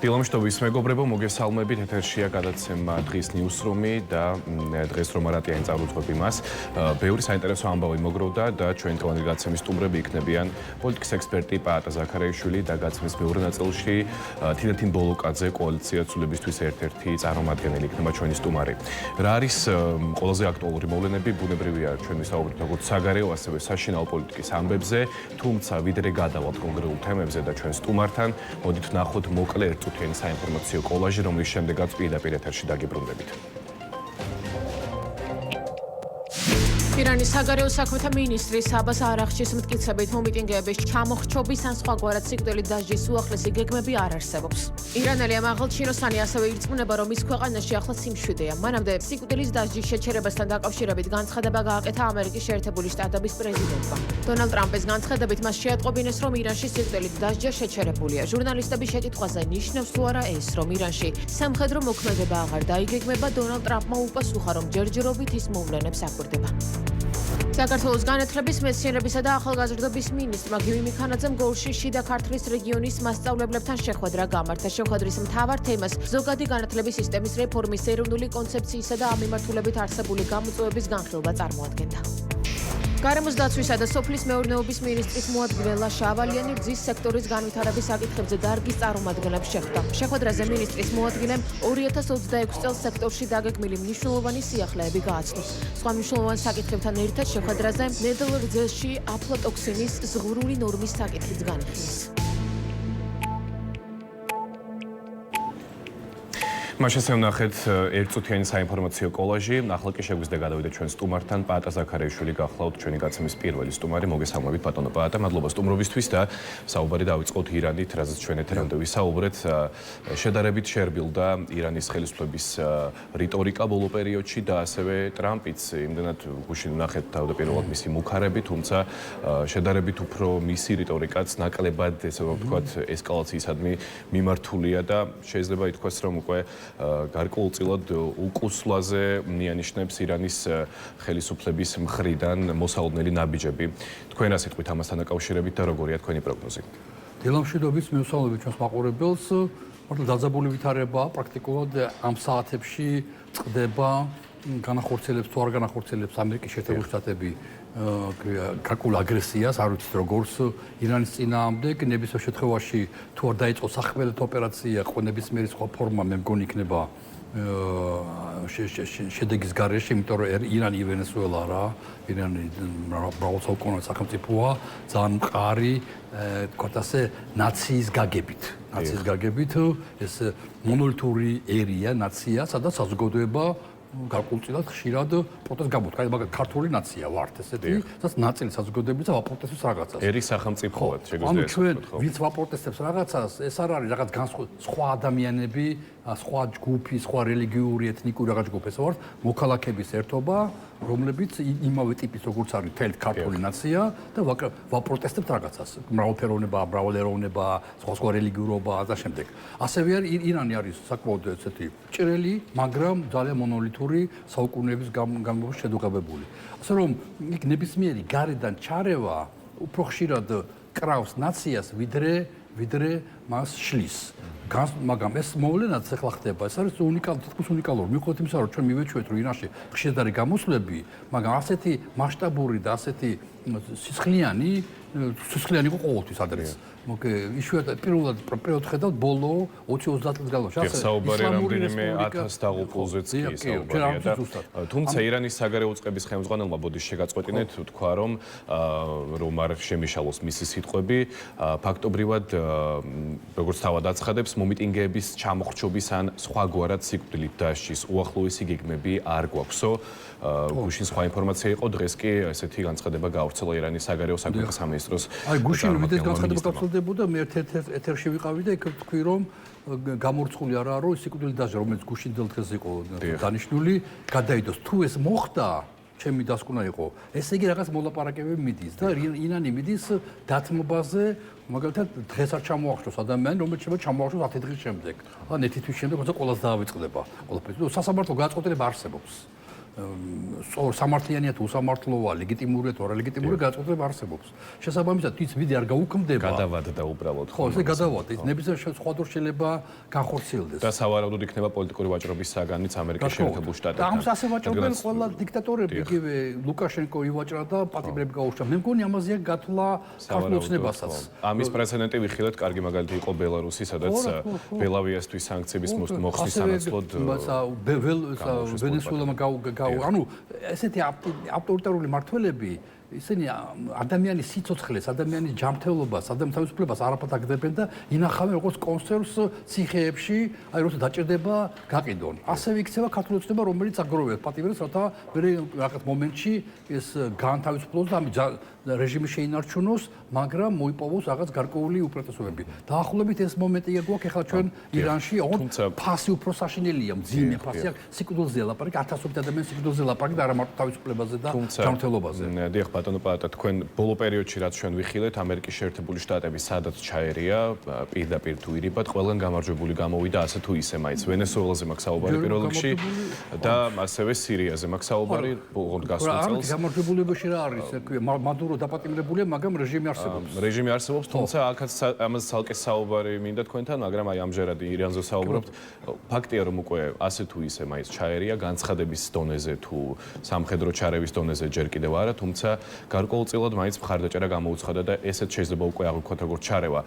დილომშტობის მეგობრებო, მოგესალმებით, ეთერშია გადაცემა დღის ნიუსრუმი და დღეს რომ არატიანი წარუძღვები მას. ბევრი საინტერესო ამბავი მოგროვდა და ჩვენ დღევანდელი გადაცემის სტუმრები იქნებიან პოლიტიკის ექსპერტი პაატა ზაქარაიშვილი და გადაცემის მეორე ნაწილში თინათინ ბოლოკაძე, კოალიცია ცვლილებისთვის ერთ-ერთი წარმომადგენელი იქნება ჩვენი სტუმარი. რა არის ყველაზე აქტუალური მოვლენები? ბუნებრივია ჩვენ ვისაუბრებთ როგორც საგარეო, ასევე საშინაო პოლიტიკის ამბებზე, თუმცა ვიდრე გადავალთ კონკრეტულ თემებზე და ჩვენ სტუმართან, მოდით ვნახოთ მოკლე ერთწუთიანი საინფორმაციო კოლაჟი, რომლის შემდეგაც პირდაპირ ეთერში დაგიბრუნდებით. ირანის საგარეო საქმეთა მინისტრის აბას არაღჩის მტკიცებით მომიტინგეების ჩამოხრჩობის ან სხვაგვარად სიკვდილით დასჯის უახლესი გეგმები არ არსებობს. ირანელი ამაღლ ჩინოსანი ასევე ირწმუნება, რომ მის ქვეყანაში ახლა სიმშვიდეა. მანამდე სიკვდილის დასჯის შეჩერებასთან დაკავშირებით განცხადება გააკეთა ამერიკის შეერთებული შტატების პრეზიდენტმა. დონალდ ტრამპის განცხადებით მას შეატყობინეს, რომ ირანში სიკვდილით დასჯა შეჩერებულია. ჟურნალისტების შეკითხვაზე ნიშნავს თუ არა ეს, რომ ირანში სამხედრო მოქმედება აღარ დაიგეგმება, დონალდ ტრამპმა უპასუხა, რომ ჯერჯერობით ის მოვლენებს აკვირდება. საქართველოს განათლების, მეცნიერებისა და ახალგაზრდობის მინისტრმა გივი მიქანაძემ გოლში შიდა ქართლის რეგიონის მასწავლებლებთან შეხვედრა გამართა. შეხვედრის მთავარ თემას ზოგადი განათლების სისტემის რეფორმის, ეროვნული კონცეფციისა და ამ მიმართულებით არსებული გამოწვევების განხილვა წარმოადგენდა. გარემოს დაცვისა და სოფლის მეურნეობის მინისტრის მოადგილე ლაშა ავალიანი რძის სექტორის განვითარების საკითხებზე დარგის წარმომადგენლებს შეხვდა. შეხვედრაზე მინისტრის მოადგილემ 2026 წელს სექტორში დაგეგმილი მნიშვნელოვანი სიახლეები გააცნო. სხვა მნიშვნელოვან საკითხებთან ერთად შეხვედრაზე ნედლ რძეში აფლატოქსინის ზღვრული ნორმის საკითხიც განიხილეს. მას შესავნახეთ ერთწუთიანი საინფორმაციო კოლაჟი. ახლა კი შეგვიძლია გადავიდეთ ჩვენ სტუმართან. პაატა ზაქარაიშვილი გახლავთ ჩვენი გადაცემის პირველი სტუმარი. მოგესალმებით ბატონო პაატა, მადლობა სტუმრობისთვის და საუბარი დავიწყოთ ირანით, რაზეც ჩვენ ეთერამდე ვისაუბრეთ. შედარებით შერბილდა ირანის ხელისუფლების რიტორიკა ბოლო პერიოდში და ასევე ტრამპიც იმდენად გუშინ ვნახეთ თავდაპირველად მისი მუქარები, თუმცა შედარებით უფრო მისი რიტორიკაც ნაკლებად, ესე ვთქვათ, ესკალაციისადმი მიმართულია და შეიძლება ითქვას, რომ უკვე გარკვეულწილად უკუსლაზე მიანიშნებს ირანის ხელისუფლების მხრიდან მოსალოდნელი ნაბიჯები. თქვენ რა სიტყვით ამასთან დაკავშირებით და როგორია თქვენი პროგნოზი? დილამშვიდობის მიუსალმებით ჩვენს მაყურებელს. მართლა დაძაბული ვითარება პრაქტიკულად ამ საათებში წყდება განახორციელებს თუ არ განახორციელებს ამერიკის შეერთებული შტატები გაკულ აგრესიას, არ ვიცით როგორც ირანის წინააღმდეგ, ნებისმიერ შემთხვევაში თუ არ დაიწყო სახმელეთო ოპერაცია, ნებისმიერი სხვა ფორმა მე მგონი იქნება შედეგის გარეშე, იმიტომ რომ ირანი ვენესუელა რა, ირანი მრავალსაუკუნოვანი სახელმწიფოა, ძალიან მყარი, თქვათ ასე, ნაციის გაგებით. ნაციის გაგებით ეს მონოლითური ერია, ნაცია, სადაც საზოგადოება გარკვეულწილად ხშირად პროტესტს გამოთქვა. მაგალითად, ქართული ნაცია ვართ ესეთი, სადაც ნაწილი საზოგადოების ვაპროტესტებს რაღაცას. ერის სახელმწიფოა, შეგვიძლია ანუ ჩვენ ვინც ვაპროტესტებს რაღაცას, ეს არ არის რაღაც სხვა ადამიანები, სხვა ჯგუფი, სხვა რელიგიური, ეთნიკური რაღაც ჯგუფი, ეს ვართ მოქალაქეების ერთობა, რომლებიც იმავე ტიპის როგორც არის თელთ ქართული ნაცია და ვაპროტესტებთ რაღაცას. მრავალფეროვნება, მრავალეროვნება, სხვა რელიგიურობა და შემდეგ. ასევე არის ირანი არის საკმაოდ ესეთი ჭრელი, მაგრამ ძალიან მონოლითური საუკუნეების განმავლობაში შედუღებებული. ასე რომ იქ ნებისმიერი გარედან ჩარევა უფრო ხშირად კრავს ნაციას, ვიდრე მას შლის. მაგრამ ეს მოვლენაც ახლა ხდება. ეს არის თითქოს უნიკალური. მიუხედავად იმისა, რომ ჩვენ მივეჩვევთ, რომ ირანში ხშირად არის გამოსვლები, მაგრამ ასეთი მასშტაბური და ასეთი სისხლიანი იყო ყოველთვის ადრეს. იშვიათად პირველად ხედავთ ბოლო 20-30 წლის განმავლობაში. საუბარი რამდენიმე 1000 დაღუპულზეც კი საუბარია და თუმცა ირანის საგარეო უწყების ხელმძღვანელმა ბოდიში შეგაწყვეტინეთ თქვა, რომ არ შემიშალოს მისი სიტყვები, ფაქტობრივად როგორც თავად აცხადებს, მომიტინგეების ჩამოხრჩობის ან სხვაგვარად სიკვდილით დასჯის უახლოესი გეგმები არ გვაქვსო. გუშინ სხვა ინფორმაცია იყო, დღეს კი ესეთი განცხადება გაავრცელა ირანის საგარეო საქმეთა სამინისტროს. აი გუშინ ვიდეოს განცხადება გავრცელდებოდა, მე ეთერში ვიყავი და იქ ვთქვი, რომ გამორცხული არაა, რომ სიკვდილით დასჯა, რომელიც გუშინ დღეს იყო დანიშნული, გადაიდოს. თუ ეს მოხდა, ჩემი დასკვნა იყო, ესე იგი რაღაც მოლაპარაკებები მიდის და ირანი მიდის დათმობაზე, მაგალითად დღეს არ ჩამოახშოს ადამიანი, რომელიც შეიძლება ჩამოახშოს 10 დღის შემდეგ. ან 1 თვის შემდეგ, როცა ყველას დაავიწყდება ყველაფერი. სასამართლო გადაწყვეტილება არსებობს. სამართლიანია თუ უსამართლოა, ლეგიტიმურია თუ არალეგიტიმურია გადაწყვეტილება არსებობს. შესაბამისად, ის ვიდე არ გაუქმდება. გადავადდა უბრალოდ. ხო, ესე გადავადდა. ის ნებისმიერ სხვადასხვა შეიძლება განხორციელდეს. და სავარაუდოდ იქნება პოლიტიკური ვაჭრობის საგანიც ამერიკის შეერთებულ შტატებთან. და ამას ასე ვაჭრობენ ყველა დიქტატორები, იგივე ლუკაშენკო ივაჭრა და პატიმრები გაუშვა. მე მგონი ამაზეა გათვლა ქართულოცნებასაც. ამის პრეცედენტი ვიხილეთ, კარგი მაგალითი იყო ბელარუსი, სადაც ბელავიასთვის სანქციების მოხსნის სანაცვლოდ ვენესუელამ ანუ ესეთი ავტორიტარული მმართველები ისინი ადამიანის სიცოცხლეს, ადამიანის ჯანმრთელობას, ადამიანის თავისუფლებას არაფრად აგდებენ და ინახავენ როგორც კონსერვს ციხეებში, აი როცა დაჭირდება გაყიდონ. ასევე იქცევა ქართულოცნება, რომელიც აგროვებს პატიმრებს, რათა რაღაც მომენტში ეს განთავისუფლოს და ამ რეჟიმი შეინარჩუნოს, მაგრამ მოიპოვოს რაღაც გარკვეული უპრეტესობები. დაახლოებით ეს მომენტია გვაქვს ახლა ჩვენ ირანში, ოღონდ ფასი უფრო საშინელია, მძიმე ფასი აქვს, სიკვდილზე ლაპარაკი, ათასობით ადამიანის სიკვდილზე ლაპარაკი და არა მარტო თავისუფლებაზე და ჯანმრთელობაზე. დიახ, ბატონო პაატა, თქვენ ბოლო პერიოდში რაც ჩვენ ვიხილეთ, ამერიკის შეერთებული შტატები სადაც ჩაერია, პირდაპირ თუ ირიბად, ყველგან გამარჯვებული გამოვიდა, ასე თუ ისე მაინც ვენესუელაზე მაქვს საუბარი პირველ რიგში და ასევე სირიაზე მაქვს საუბარი, ოღონდ გასულ წელს. გამარჯვებულებაში რა არის? მადურო დაპატიმრებულია, მაგრამ რეჟიმი არსებობს. რეჟიმი არსებობს, თუმცა აქაც ამაზე ცალკე საუბარი მინდა თქვენთან, მაგრამ აი ამჯერად ირანზე საუბრობთ. ფაქტია, რომ უკვე ასე თუ ისე მაინც ჩაერია განცხადების დონეზე თუ სამხედრო ჩარევის დონეზე ჯერ კიდევ არა, თუმცა გარკვეულწილად მაინც მხარდაჭერა გამოუცხადა და ესეც შეიძლება უკვე აღვიქვათ როგორც ჩარევა.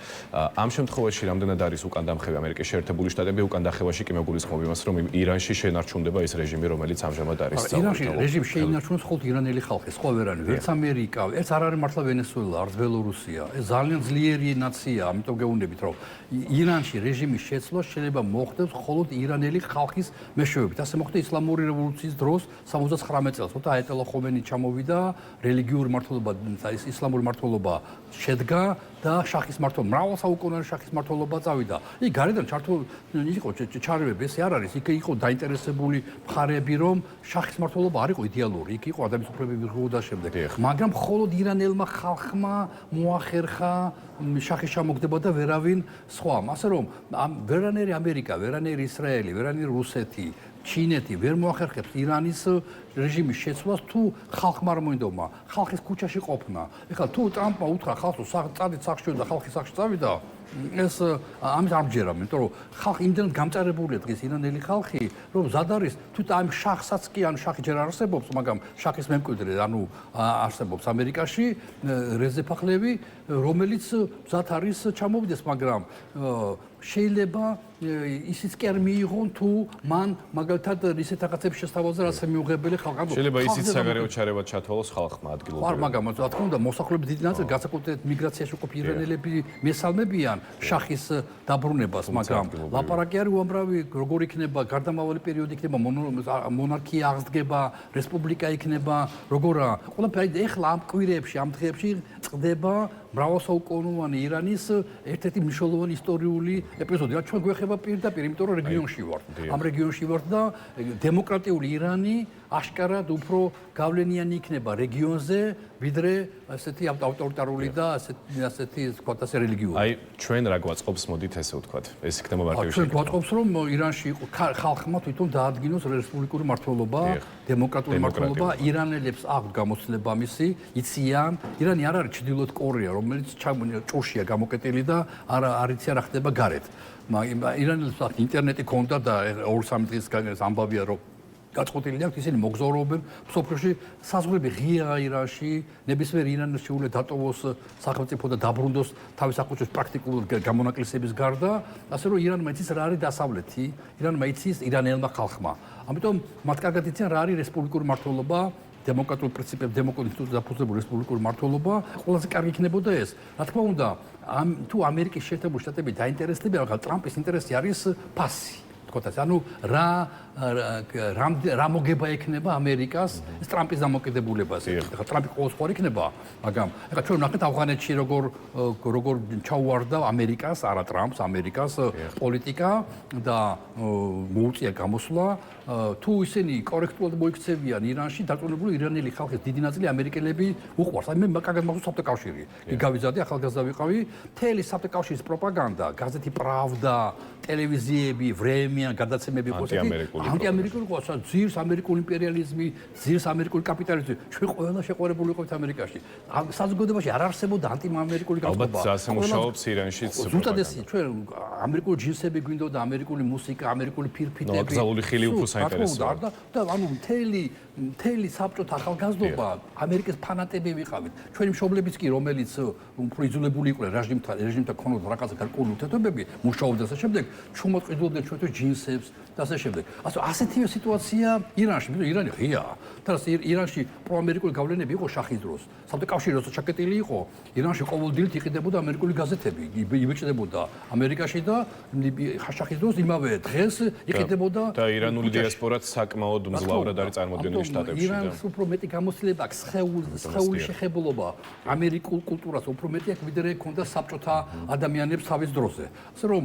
ამ შემთხვევაში რამდენად არის უკან დამხევი ამერიკის შეერთებული შტატები, უკან დახევაში კი მეგულისხმობ იმას, რომ ირანში შენარჩუნდება ის რეჟიმი, რომელიც ამჟამად არის. ირანში რეჟიმი შეინარჩუნოს მხოლოდ ირანელი ხალხი, სხვა ვერანი, ვერც ამერიკა, ეს არ არის მართლა ვენესუელა, არც ბელორუსია. ეს ძალიან ძლიერი ნაცია, ამიტომ გეუბნებით, რომ ირანში რეჟიმის შეცვლა შეიძლება მოხდეს მხოლოდ ირანელი ხალხის მეშვეობით. ასე მოხდა ისლამური რევოლუციის დროს 79 წელს, როცა აეტოლა ხომენი ჩამოვიდა, რელიგიური მართლობა, ისლამური მართლობა შედგა და შახის მართლობა, მრავალსაუკუნოვანი შახის მართლობა წავიდა. იქ გარედან იყო ჩარევები, ესე არ არის, იქ იყო დაინტერესებული მხარეები, რომ შახის მართლობა არ იყო იდეალური, იქ იყო ადამიანის უფლებები ვიღო და შემდეგ. მაგრამ მხოლოდ ირანელმა ხალხმა მოახერხა შახის ჩამოგდება და ვერავინ სხვა. ასე რომ ვერანერი ამერიკა, ვერანერი ისრაელი, ვერანერი რუსეთი, ჩინეთი ვერ მოახერხებს ირანის რეჟიმის შეცვლას თუ ხალხმა არ მოინდომა, ხალხის ქუჩაში ყოფნა. ეხლა თუ ტრამპმა უთხრა ხალხს, წადით სახში და ხალხი სახში წავიდა, ეს ამის არ მჯერა, იმიტომ რომ ხალხი იმდენად გამწარებულია დღეს ირანელი ხალხი, რომ მზად არის თუთ ამ შახსაც კი, ანუ შახი ჯერ არსებობს, მაგრამ შახის მემკვიდრე, ანუ არსებობს ამერიკაში რეზეფახლები, რომელიც მზად არის ჩამოვიდეს, მაგრამ შეიძლება ისიც კი არ მიიღონ თუ მან მაგალითად ისეთ რაღაცების შესთავაზა, რაც მიუღებელი ხალხი. შეიძლება ისიც საგარეო ჩარევად ჩათვალოს ხალხმა ადგილობრივ. არ მაგრამ რა თქმა უნდა, მოსახლეობის დიდი ნაწილი განსაკუთრებით მიგრაციაში უკვე ირანელები მესალმებიან შახის დაბრუნებას, მაგრამ ლაპარაკი არის უამრავი, როგორ იქნება გარდამავალი პერიოდი იქნება, მონარქია აღსდგება, რესპუბლიკა იქნება, როგორა. ყველაფერი ეხლა ამ კვირეებში, ამ დღეებში წყდება მრავალსაუკუნოვანი ირანის ერთ-ერთი მნიშვნელოვანი ისტორიული ეპიზოდი. რაც ჩვენ გვეხება პირდაპირ, იმიტომ რომ რეგიონში ვართ. ამ რეგიონში ვართ და დემოკრატიული ირანი აშკარად უფრო გავლენიანი იქნება რეგიონზე, ვიდრე ასეთი ავტორიტარული და ასეთი თქვათ ასე რელიგიური. აი, ჩვენ რა გვაწყობს, მოდით ესე ვთქვათ. ეს იქნება მარტივი ჩვენ გვაწყობს, რომ ირანში იყო ხალხმა თვითონ დაადგინოს რესპუბლიკური მართლობა, დემოკრატიული მართლობა, ირანელებს აქვთ გამოცდილება ამისი, იციან, ირანი არ არის ჩრდილოეთ კორეა, რომელიც ჭურშია გამოკეტილი და არ იციან რა ხდება გარეთ. ირანელებს აქვთ ინტერნეტი ქონდა და 2-3 დღის ამბავია რომ გაწყვეტილი აქვს ისინი მოგზაურობენ მსოფლიოში საზღვრები ღია ირანში ნებისმიერ ირანელს შეუძლია დატოვოს სახელმწიფო და დაბრუნდოს თავის საყოჩოს პრაქტიკულ გამონაკლისების გარდა ასე რომ ირანმა იცის რა არის დასავლეთი ირანმა იცის ირანელმა ხალხმა ამიტომ მათ კარგად იციან რა არის რესპუბლიკური მართლობა დემოკრატიულ პრინციპებს დემოკრატიულ დაფუძნებული რესპუბლიკური მართლობა ყველაზე კარგი იქნებოდა ეს რა თქმა უნდა თუ ამერიკის შეერთებული შტატები დაინტერესდებიან რა ტრამპის ინტერესი არის ფასი ანუ რა მოგება ექნება ამერიკას ეს ტრამპის დამოკიდებულებაზე. ეხლა ტრამპი ყოველს ხوار იქნება, მაგრამ ეხლა ჩვენ ვნახეთ ავღანეთში როგორ ჩაუვარდა ამერიკას, არა ტრამპს, ამერიკას პოლიტიკა და მოუწია გამოსვლა. თუ ისინი კორექტულად მოიქცევიან ირანში, დაწუნებული ირანელი ხალხის დიდი ნაწილი ამერიკელები უყვარს. აი მე მაგალითად მაქვს საბჭოთა კავშირი. გავიზარდი, ახალგაზრდა ვიყავი. მთელი საბჭოთა კავშირის პროპაგანდა, გაზეთი პრავდა, ტელევიზიები, ვრემია ადამიანი გადაცემები იყო ანტიამერიკული იყო, ძირს ამერიკული იმპერიალიზმი, ძირს ამერიკული კაპიტალიზმი. ჩვენ ყველა შეყვარებული ვიყავით ამერიკაში. საზოგადოებაში არ არსებობდა ანტიამერიკული განწყობა. ალბათ ასე მუშაობს ირანშიც. ზუსტად ეს ჩვენ ამერიკული ჯინსები გვინდოდა, ამერიკული მუსიკა, ამერიკული ფირფიტები. აკრძალული ხილი უფრო საინტერესოა. და ანუ მთელი საბჭოთა ახალგაზრდობა ამერიკის ფანატები ვიყავით. ჩვენი მშობლებიც კი, რომელიც უფრო იძულებული იყვნენ რეჟიმთან ქონოდა რაღაცა გარკვეული უთანხმოებები, მუშაობდნენ ასე შემდეგ, ჩუმოყიდულობდნენ ჩვენთვის ჯინსებს და ასე შემდეგ. ასეთივე სიტუაცია ირანში, იმიტომ ირანი ღიაა. და ირანში პროამერიკული გავლენები იყო შახის დროს. საბჭოთა კავშირი როცა ჩაკეტილი იყო, ირანში ყოველდღიურად იყიდებოდა ამერიკული გაზეთები, იბეჭდებოდა ამერიკაში და შახის დროს იმავე დღეს იყიდებოდა და ირანული დიასპორაც საკმაოდ მძლავრად არის წარმოდგენილი შტატებში. ირანს უფრო მეტი გამოცდილება აქვს სხეული შეხებულობა ამერიკულ კულტურას უფრო მეტი აქვს ვიდრე ქონდა საბჭოთა ადამიანებს თავის დროზე. ასე რომ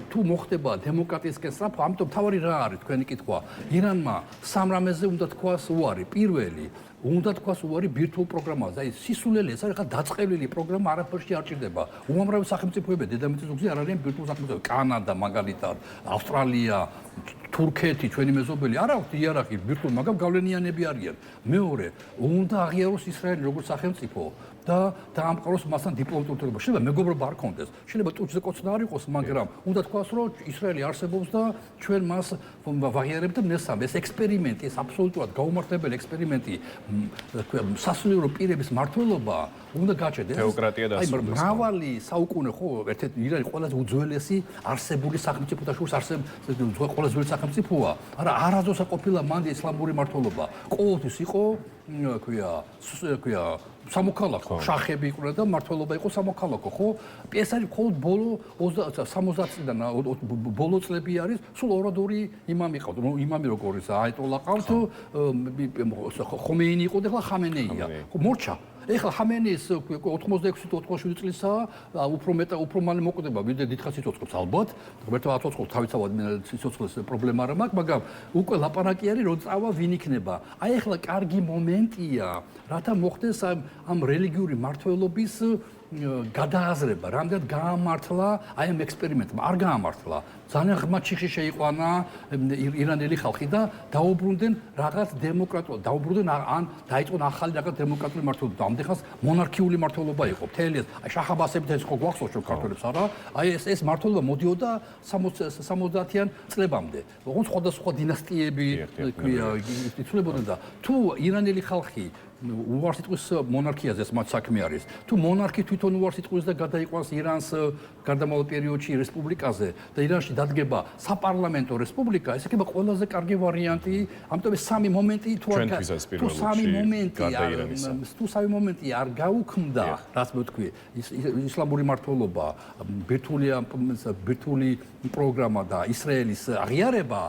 თუ მოხდება დემოკრატიისკენ სწრაფვა, ამიტომ თავი რა არის თქვენი კითხვა? ირანმა სამ რამეზე უნდა თქვას უარი. პირველი უნდა თქვას უარი ბირთვულ პროგრამაზე. აი სისულელი ეს არის ხა დაწყევლილი პროგრამა არაფერში არ ჭირდება. უამრავი სახელმწიფოები დედამიწის ზოგზე არ არიან ბირთვულ სახელმწიფოები. კანადა მაგალითად, ავსტრალია, თურქეთი, ჩვენი მეზობელი არ აქვს იარაღი ბირთვულ, მაგრამ გავლენიანები არიან. მეორე, უნდა აღიაროს ისრაელი როგორც სახელმწიფო და დაამყაროს მასთან დიპლომატიური ურთიერთობა. შეიძლება მეგობრობა არ კონდეს. შეიძლება ტუჩზე კოცნა არ იყოს, მაგრამ უნდა თქვას, რომ ისრაელი არსებობს და ჩვენ მას ვაღიარებთ და მესამე ეს ექსპერიმენტი, ეს აბსოლუტურად გაუმართლებელი ექსპერიმენტი, სასულიერო პირების მართლობა უნდა გაჩერდეს. თეოკრატია და აი მრავალი საუკუნე ხო ერთ-ერთი ირანი ყველაზე უძველესი არსებული სახელმწიფოთა შორის ყველაზე ძველი სახელმწიფოა. არასდროს არ ყოფილა მანდა ისლამური მართლობა. ყოველთვის იყო სამოქალაქო, შახები იყვნენ და მართლობა იყო სამოქალაქო, ხო? ეს არის მხოლოდ ბოლო 60 წლიდან ბოლო წლები არის, სულ ორ-ორი იმამი ყავთ. იმამი როგორ ის აიტოლა ყავთ, ხომეინი იყო და ახლა ხამენეია. ხო, მორჩა. ეხლა ხამენეის 86-87 წლისაა, უფრო მალე მოკვდება, ვიდრე დიდხანს სიცოცხლეს ალბათ. ღმერთმა აცოცხლოს თავისთავად სიცოცხლეს პრობლემა არ მაქვს, მაგრამ უკვე ლაპარაკი არის, რომ წავა ვინ იქნება. აი ეხლა კარგი მომენტია, რათა მოხდეს ამ რელიგიური მართლობის გადააზრება, რამდენად გაამართლა აი ამ ექსპერიმენტმა, არ გაამართლა. ძალიან ღრმა ჩიხში შეიყვანა ირანელი ხალხი და დაუბრუნდნენ რაღაც დემოკრატიულ, დაუბრუნდნენ ან დაიწყონ ახალი რაღაც დემოკრატიული მართლობა. ამდენხანს მონარქიული მართლობა იყო. მთელი ეს შაჰ-აბასებით ეს ხო გვახსოვს ჩვენ ქართველებს არა? აი ეს მართლობა მოდიოდა 70-იან წლებამდე. ოღონდ სხვადასხვა დინასტიები იცვლებოდნენ და თუ ირანელი ხალხი უარსიტყვის მონარქიაზე მათ საქმე არის. თუ მონარქი თვითონ უარსიტყვის და გადაიყვანს ირანს გარდამავალ პერიოდში რესპუბლიკაზე და ირანში დადგება საპარლამენტო რესპუბლიკა, ეს იქნება ყველაზე კარგი ვარიანტი. ამიტომ ეს სამი მომენტი თუ სამი მომენტი არ გაუქმდა, რაც მეთქვი, ისლამური მართლობა, ბირთვული პროგრამა და ისრაელის აღიარება,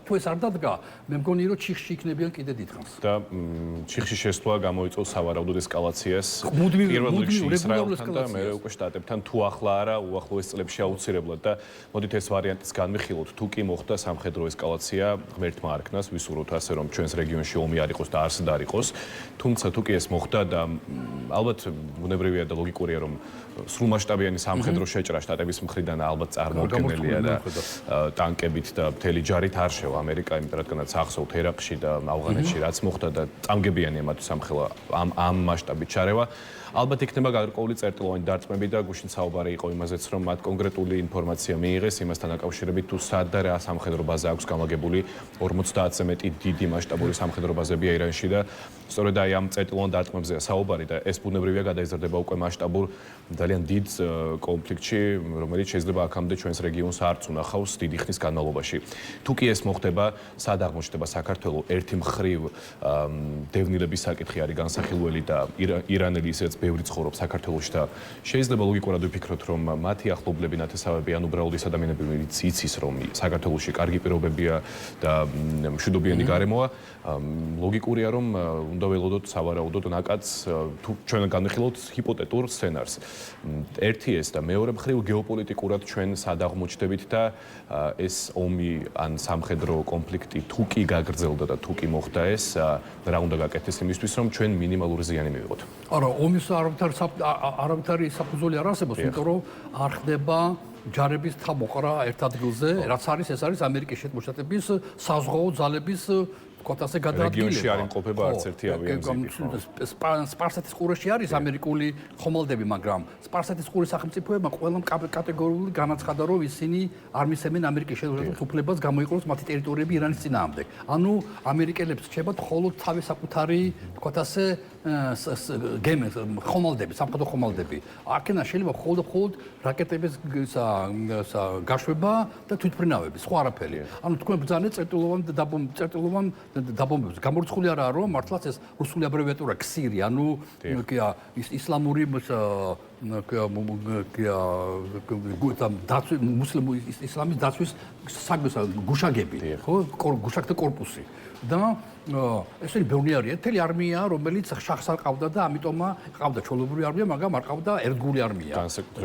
თუ ეს არ დადგა, მე მგონი რომ ჩიხში იქნებიან კიდე დიდხანს. და ჩიხში შესვლა გამოიწვევს სავარაუდოდ ესკალაციას პირველ რიგში ისრაელთან და მე უკვე შტატებთან თუ ახლა არა უახლოეს წლებში აუცილებლად და მოდით ეს ვარიანტიც განვიხილოთ თუ კი მოხდა სამხედრო ესკალაცია ღმერთმა არ ქნას ვისურვოთ ასე რომ ჩვენს რეგიონში ომი არ იყოს და არსად არ იყოს თუმცა თუ კი ეს მოხდა და ალბათ ბუნებრივია და ლოგიკურია რომ სრულმასშტაბიანი სამხედრო შეჭრა შტატების მხრიდან ალბათ წარმოუდგენელია და ტანკებით და მთელი ჯარით არ შევა ამერიკა იმიტომ რადგანაც ახსოვთ ერაყში და ავღანეთში რაც მოხდა და წამგებიანი მათ სამხედრო ამ მასშტაბით ჩარევა ალბათ იქნება გარკვეული წერტილოვანი დარტყმები და გუშინ საუბარი იყო იმაზეც რომ მათ კონკრეტული ინფორმაცია მიიღეს იმასთან დაკავშირებით თუ სად და რა სამხედრო ბაზა აქვს გამაგებული 50-ზე მეტი დიდი მასშტაბური სამხედრო ბაზებია ირანში და სწორედ აი ამ წერტილოვან დარტყმებზეა საუბარი და ეს ბუნებრივია გადაიზრდება უკვე მასშტაბურ ძალიან დიდ კონფლიქტში რომელიც შეიძლება აქამდე ჩვენს რეგიონს არც უნახავს დიდი ხნის განმავლობაში თუ კი ეს მოხდება სად აღმოჩნდება საქართველოს ერთი მხრივ დევნილების საკითხი არის განსახილველი და ირანელი ისეც ბევრი ცხოვრობს საქართველოში და შეიძლება ლოგიკურად ვიფიქროთ რომ მათი ახლობლები ნათესავები ან უბრალოდ ის ადამიანები იცის რომ საქართველოში კარგი პირობებია და მშვიდობიანი გარემოა ლოგიკურია რომ უნდა ველოდოთ სავარაუდოდ ნაკადს თუ ჩვენ განვიხილოთ ჰიპოთეტურ სცენარს. ერთი ეს და მეორე მხრივ გეოპოლიტიკურად ჩვენ სად აღმოჩნდებით და ეს ომი ან სამხედრო კონფლიქტი თუ კი გაგრძელდა და თუ კი მოხდა ეს რა უნდა გაკეთდეს იმისთვის რომ ჩვენ მინიმალური ზიანი მივიღოთ. არა, ომის არავითარი საფუძველი არ არსებობს, იმიტომ რომ არ ხდება ჯარების თავმოყრა ერთ ადგილზე, რაც არის ეს არის ამერიკის შეერთებული შტატების საზღვაო ძალების კოტაზე გადაადგილება. რეგიონში არ იმყოფება არც ერთი ავიაზიები. სპარსეთის ყურეში არის ამერიკული ხომალდები, მაგრამ სპარსეთის ყურის სახელმწიფოებმა ყველამ კატეგორიული განაცხადა, რომ ისინი არ მისცემენ ამერიკის შეერთებული შტატების უფლებას გამოიყენოს მათი ტერიტორიები ირანის წინააღმდეგ. ანუ ამერიკელებს რჩებათ მხოლოდ თავის საკუთარი, თქვათ ასე, გემები, ხომალდები, სამხედრო ხომალდები. აქედან შეიძლება მხოლოდ რაკეტების გაშვება და თვითმფრინავები, სხვა არაფერი. ანუ თქვენ ბრძანეთ წერტილოვან დაბომბებს. გამორიცხული არაა, რომ მართლაც ეს რუსული აბრევიატურა ქსირი, ანუ ისლამური ისლამის დაცვის გუშაგები, ხო? გუშაგთა корпуსი. და ესენი ბევრი არიან, მთელი არმია, რომელიც შახს არ ყავდა და ამიტომ ყავდა ჩოლობური არმია, მაგრამ არ ყავდა ერთგული არმია.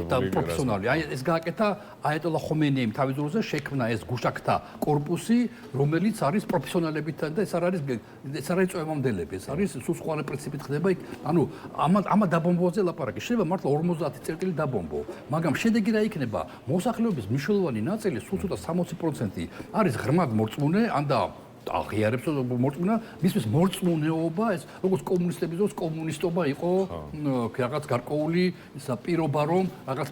და პროფესიონალი. აი ეს გააკეთა აიატოლა ხომეინიმ თავის დროზე შექმნა ეს გუშაგთა корпуსი, რომელიც არის პროფესიონალებითა და ეს არ არის წვევამდელები, ეს არის სულ სხვა პრინციპით ხდება იქ. ანუ ამ დაბომბვაზე ლაპარაკი. შეიძლება მართლა 50 წერტილი დაბომბო, მაგრამ შედეგი რა იქნება? მოსახლეობის მნიშვნელოვანი ნაწილი, სულ ცოტა 60% არის ღრმად მორწმუნე, ან და აღიარებს მორწმუნა, მისთვის მორწმუნეობა ეს როგორც კომუნისტების დროს კომუნისტობა იყო რაღაც გარკვეული ისა პირობა რომ რაღაც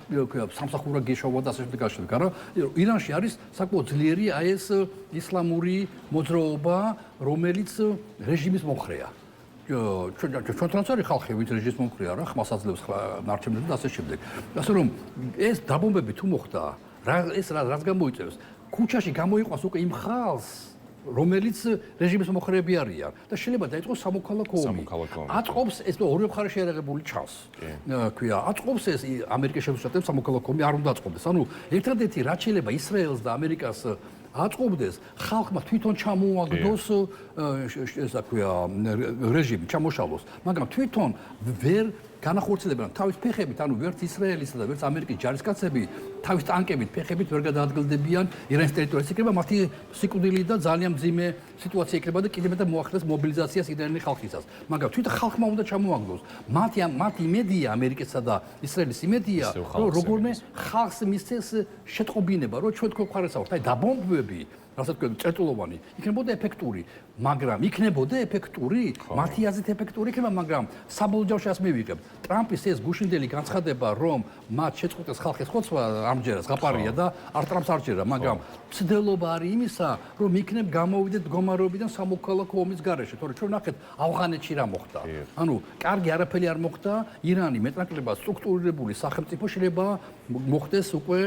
სამსახურა გეშოვა და ასე შემდეგ გაშოვა. არა, ირანში არის საკმაოდ ძლიერი აი ეს ისლამური მოძრაობა, რომელიც რეჟიმის მომხრეა. ჩვენთანაც არის ხალხი, ვინც რეჟიმის მომხრეა რა, ხმას აძლევს ნარჩენებს და ასე შემდეგ. ასე რომ ეს დაბომბები თუ მოხდა, ეს რაც გამოიწევს, ქუჩაში გამოიყვანს უკვე იმ ხალხს რომელიც რეჟიმის მომხრეები არიან და შეიძლება დაიწყოს სამოქალაქო ომი. აწყობს ეს ორივე მხარე შეერაღებული ჩანს. ქვია, აწყობს ეს ამერიკის შეერთებული შტატების სამოქალაქო ომი არ უნდა აწყობდეს. ანუ ერთადერთი რაც შეიძლება ისრაელს და ამერიკას აწყობდეს, ხალხმა თვითონ ჩამოაგდოს ესა ქვია რეჟიმი ჩამოშალოს, მაგრამ თვითონ ვერ განახორციელებენ თავის ფეხებით, ანუ ვერც ისრაელისა და ვერც ამერიკის ჯარისკაცები თავის ტანკებით, ფეხებით ვერ გადაადგილდებიან ირანის ტერიტორიაზე. იქნება მათი სიკვდილი და ძალიან მძიმე სიტუაცია იქნება და კიდევ მეტად მოახდენს მობილიზაციას ირანის ხალხისას. მაგრამ თვითონ ხალხმა უნდა ჩამოაგდოს. მათი იმედია ამერიკისა და ისრაელის იმედია, რომ როგორმე ხალხს მისცეს შეტყობინება, რომ ჩვენ თქვენ მხარეს ავართ. აი დაბომბვები რასაც თქვენ წერტილოვანი იქნებოდა ეფექტური, მაგრამ იქნებოდა ეფექტური, მათი აზრით ეფექტური იქნება, მაგრამ საბოლოოში ასე მივიღებ. ტრამპის ეს გუშინდელი განცხადება, რომ მათ შეწყვეტეს ხალხის ხოცვა ამჯერად გაპარია და არ ტრამპს არ ჯერა, მაგრამ ცდელობა არის იმისა, რომ იქნებ გამოვიდეთ მდგომარეობიდან სამოქალაქო ომის გარეშე, თორე ჩვენ ნახეთ ავღანეთში რა მოხდა. ანუ კარგი არაფერი არ მოხდა, ირანი მეტნაკლებად სტრუქტურირებული სახელმწიფო შეიძლება მოხდეს უკვე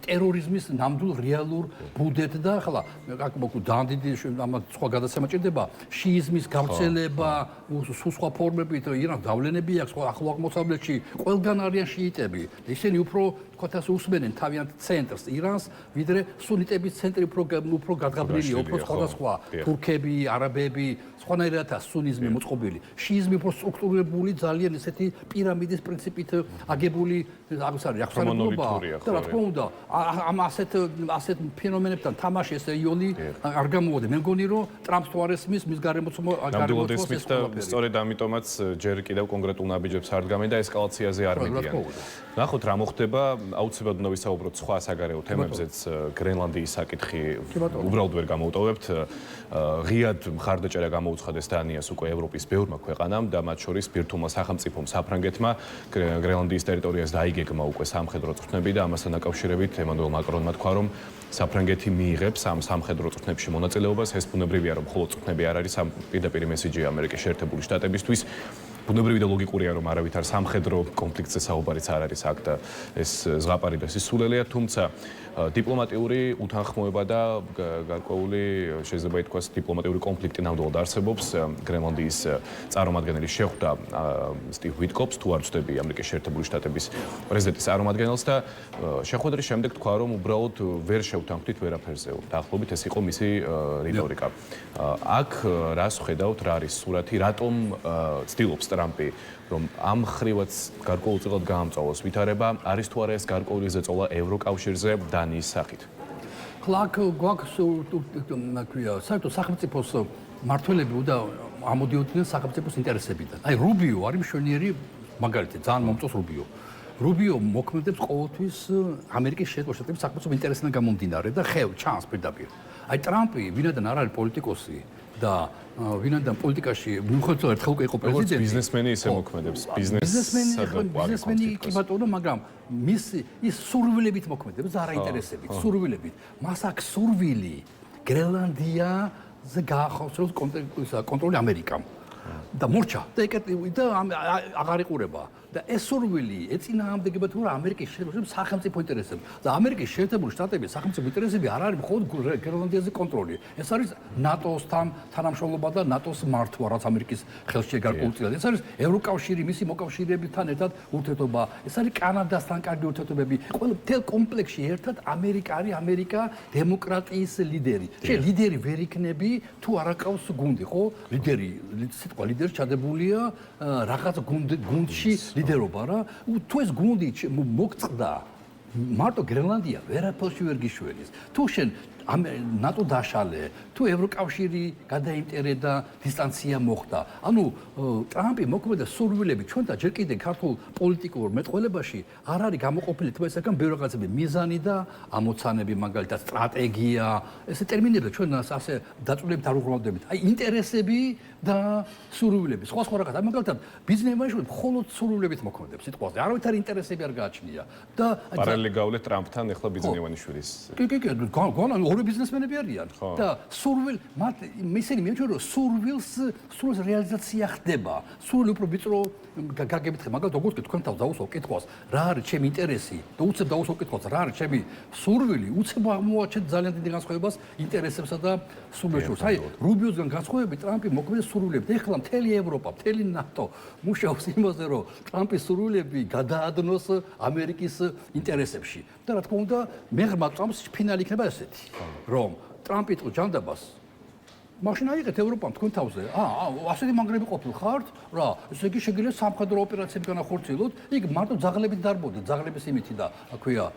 ტერორიზმის ნამდვილ რეალურ ბუდეთ და ახლა აქ მოკლედ დანდიდი ამათ სხვა გადაცემა ჭირდება შიიზმის გავრცელება, სულ სხვა ფორმებით ირანს დავლენები აქვს სხვა ახლო აღმოსავლეთში, ყველგან არიან შიიტები. ისინი უფრო თქვათ ასე უსმენენ თავიანთ ცენტრს ირანს, ვიდრე სუნიტების ცენტრი უფრო გადაღებულია, უფრო სხვადასხვა თურქები, არაბები, სხვანაირად სუნიზმი მოწყობილი. შიიზმი უფრო სტრუქტურირებული, ძალიან ესეთი პირამიდის პრინციპით აგებული აღს არის ახსენებობა და რა თქმა უნდა, ამ ასეთ ფენომენებთან თამაში ეს იონი არ გამოვიდა. მე მგონი რომ ტრამპს თუ არ ესმის, მის გარემოცვას ეს და სწორედ ამიტომაც ჯერ კიდევ კონკრეტულ ნაბიჯებს არ დგამენ და ესკალაციაზე არ მიდიან. ნახოთ რა მოხდება, აუცილებლად უნდა ვისაუბროთ სხვა საგარეო თემებზეც, გრენლანდიის საკითხი უბრალოდ ვერ გამოუტოვებთ. ღიად მხარდაჭერა გამოუცხადეს დანიას უკვე ევროპის ბევრმა ქვეყანამ და მათ შორის ბირთვულმა სახელმწიფომ საფრანგეთმა გრენლანდიის ტერიტორიას დაიგეგმა უკვე სამხედრო წვრთნები და ამასთან დაკავშირებით ემანუელ მაკრონმა თქვა, რომ საფრანგეთი მიიღებს ამ სამხედრო წვრთნებში მონაწილეობას. ეს ბუნებრივია, რომ მხოლოდ წვრთნები არ არის, ამ პირდაპირ მესიჯია ამერიკის შეერთებული შტატებისთვის. ბუნებრივი და ლოგიკურია, რომ არავითარ სამხედრო კონფლიქტზე საუბარიც არ არის აქ და ეს ზღაპარი და სისულელეა, თუმცა დიპლომატიური უთანხმოება და გარკვეული შეიძლება ითქვას დიპლომატიური კონფლიქტი ნამდვილად არსებობს. გრენლანდიის წარმომადგენელი შეხვდა სტივ ვიტკოპს, თუ არ ვცდები, ამერიკის შეერთებული შტატების პრეზიდენტის წარმომადგენელს და შეხვედრის შემდეგ თქვა, რომ უბრალოდ ვერ შევთანხმდით ვერაფერზე. დაახლოებით ეს იყო მისი რიტორიკა. აქ რას ხედავთ, რა არის სურათი, რატომ ცდილობს ტრამპი რომ ამ ხრივაც გარკვეულწილად გაამწვავოს ვითარება, არის თუ არა ეს გარკვეული ზეწოლა ევროკავშირზე დანიის სახით? გვაქვს საერთოდ სახელმწიფოს მმართველები უნდა ამოდიოდნენ სახელმწიფოს ინტერესებიდან. აი რუბიო არის მშვენიერი მაგალითი, ძალიან მომწონს რუბიო. რუბიო მოქმედებს ყოველთვის ამერიკის შეერთებული შტატების სახელმწიფო ინტერესიდან გამომდინარე და ჩანს პირდაპირ. აი ტრამპი ვინაიდან არ არის პოლიტიკოსი და ვინაიდან პოლიტიკაში მიუხედავად ერთხელ უკვე იყო პრეზიდენტი. ბიზნესმენი ისე მოქმედებს, ბიზნესმენი კი ბატონო, მაგრამ ის სურვილებით მოქმედებს, არა ინტერესებით, სურვილებით. მას აქვს სურვილი გრენლანდიაზე გაახავსოს კონტროლი ამერიკამ. და მორჩა და აღარ იყურება და ეს სურვილი ეწინააღმდეგება თუ რა ამერიკის შეერთებული სახელმწიფო ინტერესებს და ამერიკის შეერთებული შტატების სახელმწიფო ინტერესები არ არის მხოლოდ გრენლანდიაზე კონტროლი. ეს არის ნატოსთან თანამშრომლობა და ნატოს მართვა, რაც ამერიკის ხელში გარკვეულწილად. ეს არის ევროკავშირი, მისი მოკავშირეებთან ერთად ურთიერთობა. ეს არის კანადასთან კარგი ურთიერთობები. ყველა მთელ კომპლექსში ერთად ამერიკა დემოკრატიის ლიდერი. ლიდერი ვერ იქნები თუ არ აკავს გუნდი, ხო? სიტყვა ლიდერი ჩადებულია რაღაც გუნდში ლიდერობა რა. თუ ეს გუნდი მოგწყდა, მარტო გრენლანდია ვერაფერში ვერ გიშველის. თუ შენ ნატო დაშალე, თუ ევროკავშირი გადაიმტერე და დისტანცია მოხდა. ანუ ტრამპი მოქმედა სურვილები ჩვენთან ჯერ კიდე ქართულ პოლიტიკურ მეტყველებაში არ არის გამოყოფილი თმესაგან ბევრი რაღაცები, მიზანი და ამოცანები, მაგალითად სტრატეგია, ესე ტერმინები ჩვენ ასე დაწვრილებით არ უღრმავდებით. აი ინტერესები და სურვილები. სხვა რაღაც. აი მაგალითად ბიზნესმენში მხოლოდ სურვილებით მოქმედებს სიტყვაზე. არავითარი ინტერესები არ გააჩნია. და პარალელი გავლეთ ტრამპთან ახლა ბიზნესმენიშვილის. კი, ორი ბიზნესმენები არიან და სურვილ მათ ისინი მიჩვენა რომ სურვილს რეალიზაცია ხდება. სურვილი უფრო ვიწრო გაგებით ხე, მაგალითად როგორც თქვენ თავს დაუსვო კითხვას, რა არის ჩემი ინტერესი და უცებ დაუსვო კითხვას, რა არის ჩემი სურვილი, უცებ აღმოაჩენთ ძალიან დიდი განსხვავებას ინტერესებსა და სურვილს. აი რუბიოსგან განსხვავებით ტრამპი მოქმედებს სურვილებით. ეხლა მთელი ევროპა, მთელი ნატო მუშაობს იმაზე, რომ ტრამპის სურვილები გადაადნოს ამერიკის ინტერესებში. და რა თქმა უნდა, მიღმა ტრამპს ფინალი იქნება ესეთი, რომ ტრამპი იყო ჯანდაბას მაშინ აიღეთ ევროპამ თქვენ თავზე. ასეთი მანგრები ყოფილ ხართ, რა, ესე იგი შეგიძლიათ სამხედრო ოპერაციები განახორციელოთ. იქ მარტო ძაღლებით დარბოდეთ, ძაღლების იმითი და ქვია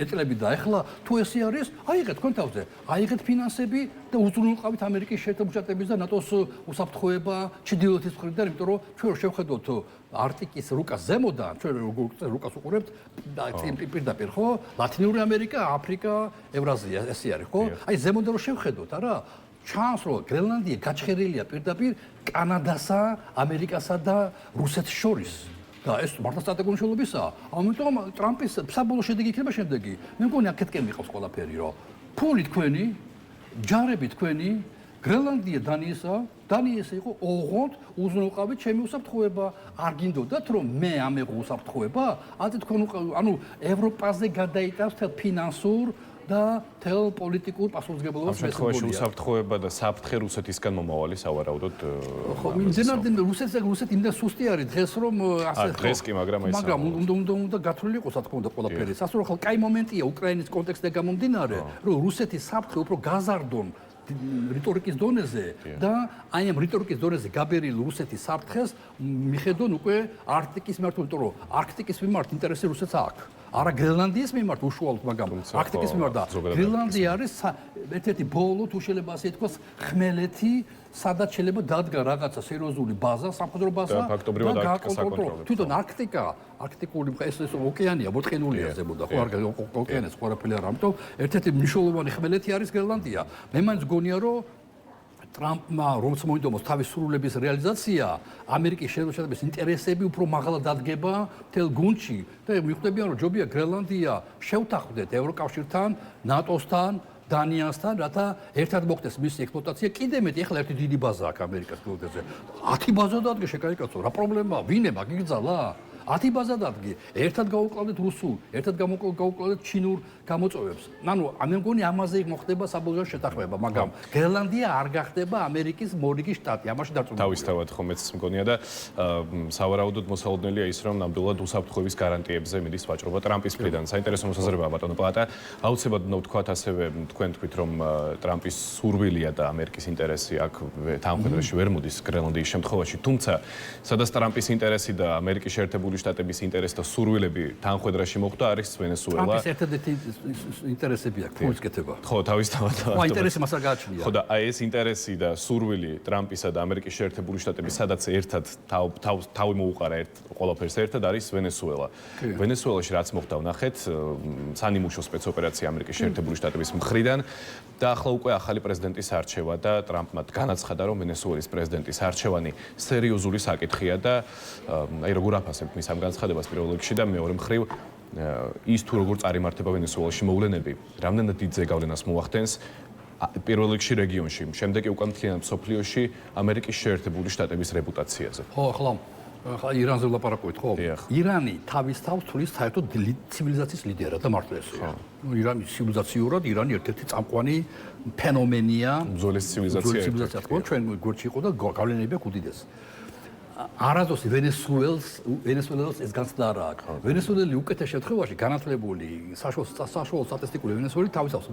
ეტლები და ეხლა თუ ესე არის, აიღეთ თქვენ თავზე. აიღეთ ფინანსები და უზრუნველყავით ამერიკის შეერთებული შტატების და ნატოს უსაფრთხოება ჩრდილოეთის მხრიდან, იმიტომ რომ ჩვენ შევხედოთ არტიკის რუკას ზემოდან, ჩვენ რუკას უყურებთ პირდაპირ, ხო? ლათინური ამერიკა, აფრიკა, ევრაზია, ესე არის, ხო? აი ზემოდან რომ შევხედოთ, არა? ჩანს რომ გრენლანდია გაჩხერილია პირდაპირ კანადასა, ამერიკასა და რუსეთს შორის. და ეს მართლა სტრატეგიული მნიშვნელობისაა. ამიტომ ტრამპის საბოლოო შედეგი იქნება შემდეგი. მე მგონი აქეთკენ მიყავს ყველაფერი, რომ ფული თქვენი, ჯარები თქვენი, გრენლანდია დანიისა იყო ოღონდ უზრუნველყავით ჩემი უსაფრთხოება. არ გინდოდათ რომ მე ამეღო უსაფრთხოება? ასე თქვენ ანუ ევროპაზე გადაიტანს თელ ფინანსურ და თელ პოლიტიკურ პასუხისმგებლობას ამ შემთხვევაში უსაფრთხოება და საფრთხე რუსეთისგან მომავალი სავარაუდოდ ხო იმდენად რუსეთი იმდა სუსტი არის დღეს რომ ასე დღეს კი მაგრამ უნდა გათვლილი იყოს რა თქმა უნდა ყველაფერი. სასურველ ხალ კაი მომენტია უკრაინის კონტექსტზე გამომდინარე რომ რუსეთის საფრთხე უფრო გაზარდონ რიტორიკის დონეზე და აი ამ რიტორიკის დონეზე გაბერილ რუსეთის საფრთხეს მიხედონ უკვე არქტიკის მიმართ, იმიტომ რომ არქტიკის მიმართ ინტერესი რუსეთს აქვს. არა გრენლანდიის მიმართ უშუალოდ, მაგრამ არქტიკის მიმართ და გრენლანდია არის ერთ-ერთი ბოლო თუ შეიძლება ასე ითქვას ხმელეთი, სადაც შეიძლება დადგა რაღაცა სერიოზული ბაზა, სამხედრო ბაზა და ფაქტობრივად საკონტროლო. თვითონ არქტიკული ეს ოკეანეა, მოწყენულია ზემოდან, ხო არ ოკეანეს ყველაფერი არ ამიტომ ერთ-ერთი მნიშვნელოვანი ხმელეთი არის გრენლანდია. მე მაინც გონია რომ ტრამპმა რომც მოინდომოს თავის სურვილების რეალიზაცია, ამერიკის შეერთებული შტატების ინტერესები უფრო მაღლა დადგება მთელ გუნდში და მიხვდებიან რომ ჯობია გრენლანდია შევთანხმდეთ ევროკავშირთან, ნატოსთან დანიასთან, რათა ერთად მოხდეს მისი ექსპლუატაცია. კიდე მეტი, ეხლა ერთი დიდი ბაზა აქვს ამერიკას კლუბებზე. 10 ბაზა დადგე შეკაიკაცო, რა პრობლემაა? ვინება გიგძალა? 10 ბაზა დადგე. ერთად გავუკლავდეთ რუსულ, ერთად გავუკლავდეთ ჩინურ გამოწვევებს. ანუ მე მგონი ამაზე მოხდება საბოლოო შეთანხმება, მაგრამ გრენლანდია არ გახდება ამერიკის მორიგი შტატი. ამაში დარწმუნებული. თავისთავად ხომეც მგონია და სავარაუდოდ მოსალოდნელია ის, რომ ნამდვილად უსაფრთხოების გარანტიებზე მიდის ვაჭრობა ტრამპის მხრიდან. საინტერესო მოსაზრებაა ბატონო პლატა. აუცილებლად ვთქვათ ასევე, თქვენ თქვით, რომ ტრამპის სურვილია და ამერიკის ინტერესი აქ თანხმდროში ვერ მოდის გრენლანდიის შემთხვევაში, თუმცა სადაც ტრამპის ინტერესი და ამერიკის შეერთებული შტატების ინტერესი და სურვილები თანხმდროში მოხვდა არის ვენესუელა. ტრამპის ერთადერთი ინტერესები აქვს ფულის კეთება. ხო, თავისთავად. ხო, ინტერესი მას არ გააჩნია. ხო და აი ეს ინტერესი და სურვილი ტრამპისა და ამერიკის შეერთებული შტატების სადაც ერთად თავი მოუყარა ყველაფერს ერთად არის ვენესუელა. ვენესუელაში რაც მოხდა ვნახეთ, სანიმუშო სპეცოპერაცია ამერიკის შეერთებული შტატების მხრიდან და ახლა უკვე ახალი პრეზიდენტის არჩევა და ტრამპმა განაცხადა, რომ ვენესუელის პრეზიდენტის არჩევანი სერიოზული საკითხია და აი როგორ აფასებთ მის ამ განცხადებას პირველ რიგში და მეორე მხრივ ის თუ როგორ წარიმართება ვენესუელაში მოვლენები, რამდენად დიდ ზეგავლენას მოახდენს პირველ რიგში რეგიონში, შემდეგ კი უკვე მთლიანად მსოფლიოში ამერიკის შეერთებული შტატების რეპუტაციაზე. ხო, ახლა ირანზე ვლაპარაკობთ, ხო? ირანი თავის თავს თulis საერთოდ ცივილიზაციის ლიდერია და მართლესია. ირანი ცივილიზაციურად ირანი ერთ-ერთი წამყვანი ფენომენია. უძველესი ცივილიზაცია. ხო, ჩვენ გვერდში იყო და გავლენები აქვს უდიდესი. არასდროს ვენესუელას ეს განცდა არ აქვს. ვენესუელელი უკეთეს შემთხვევაში განათლებული საშუალო სტატისტიკური ვენესუელი თავის თავს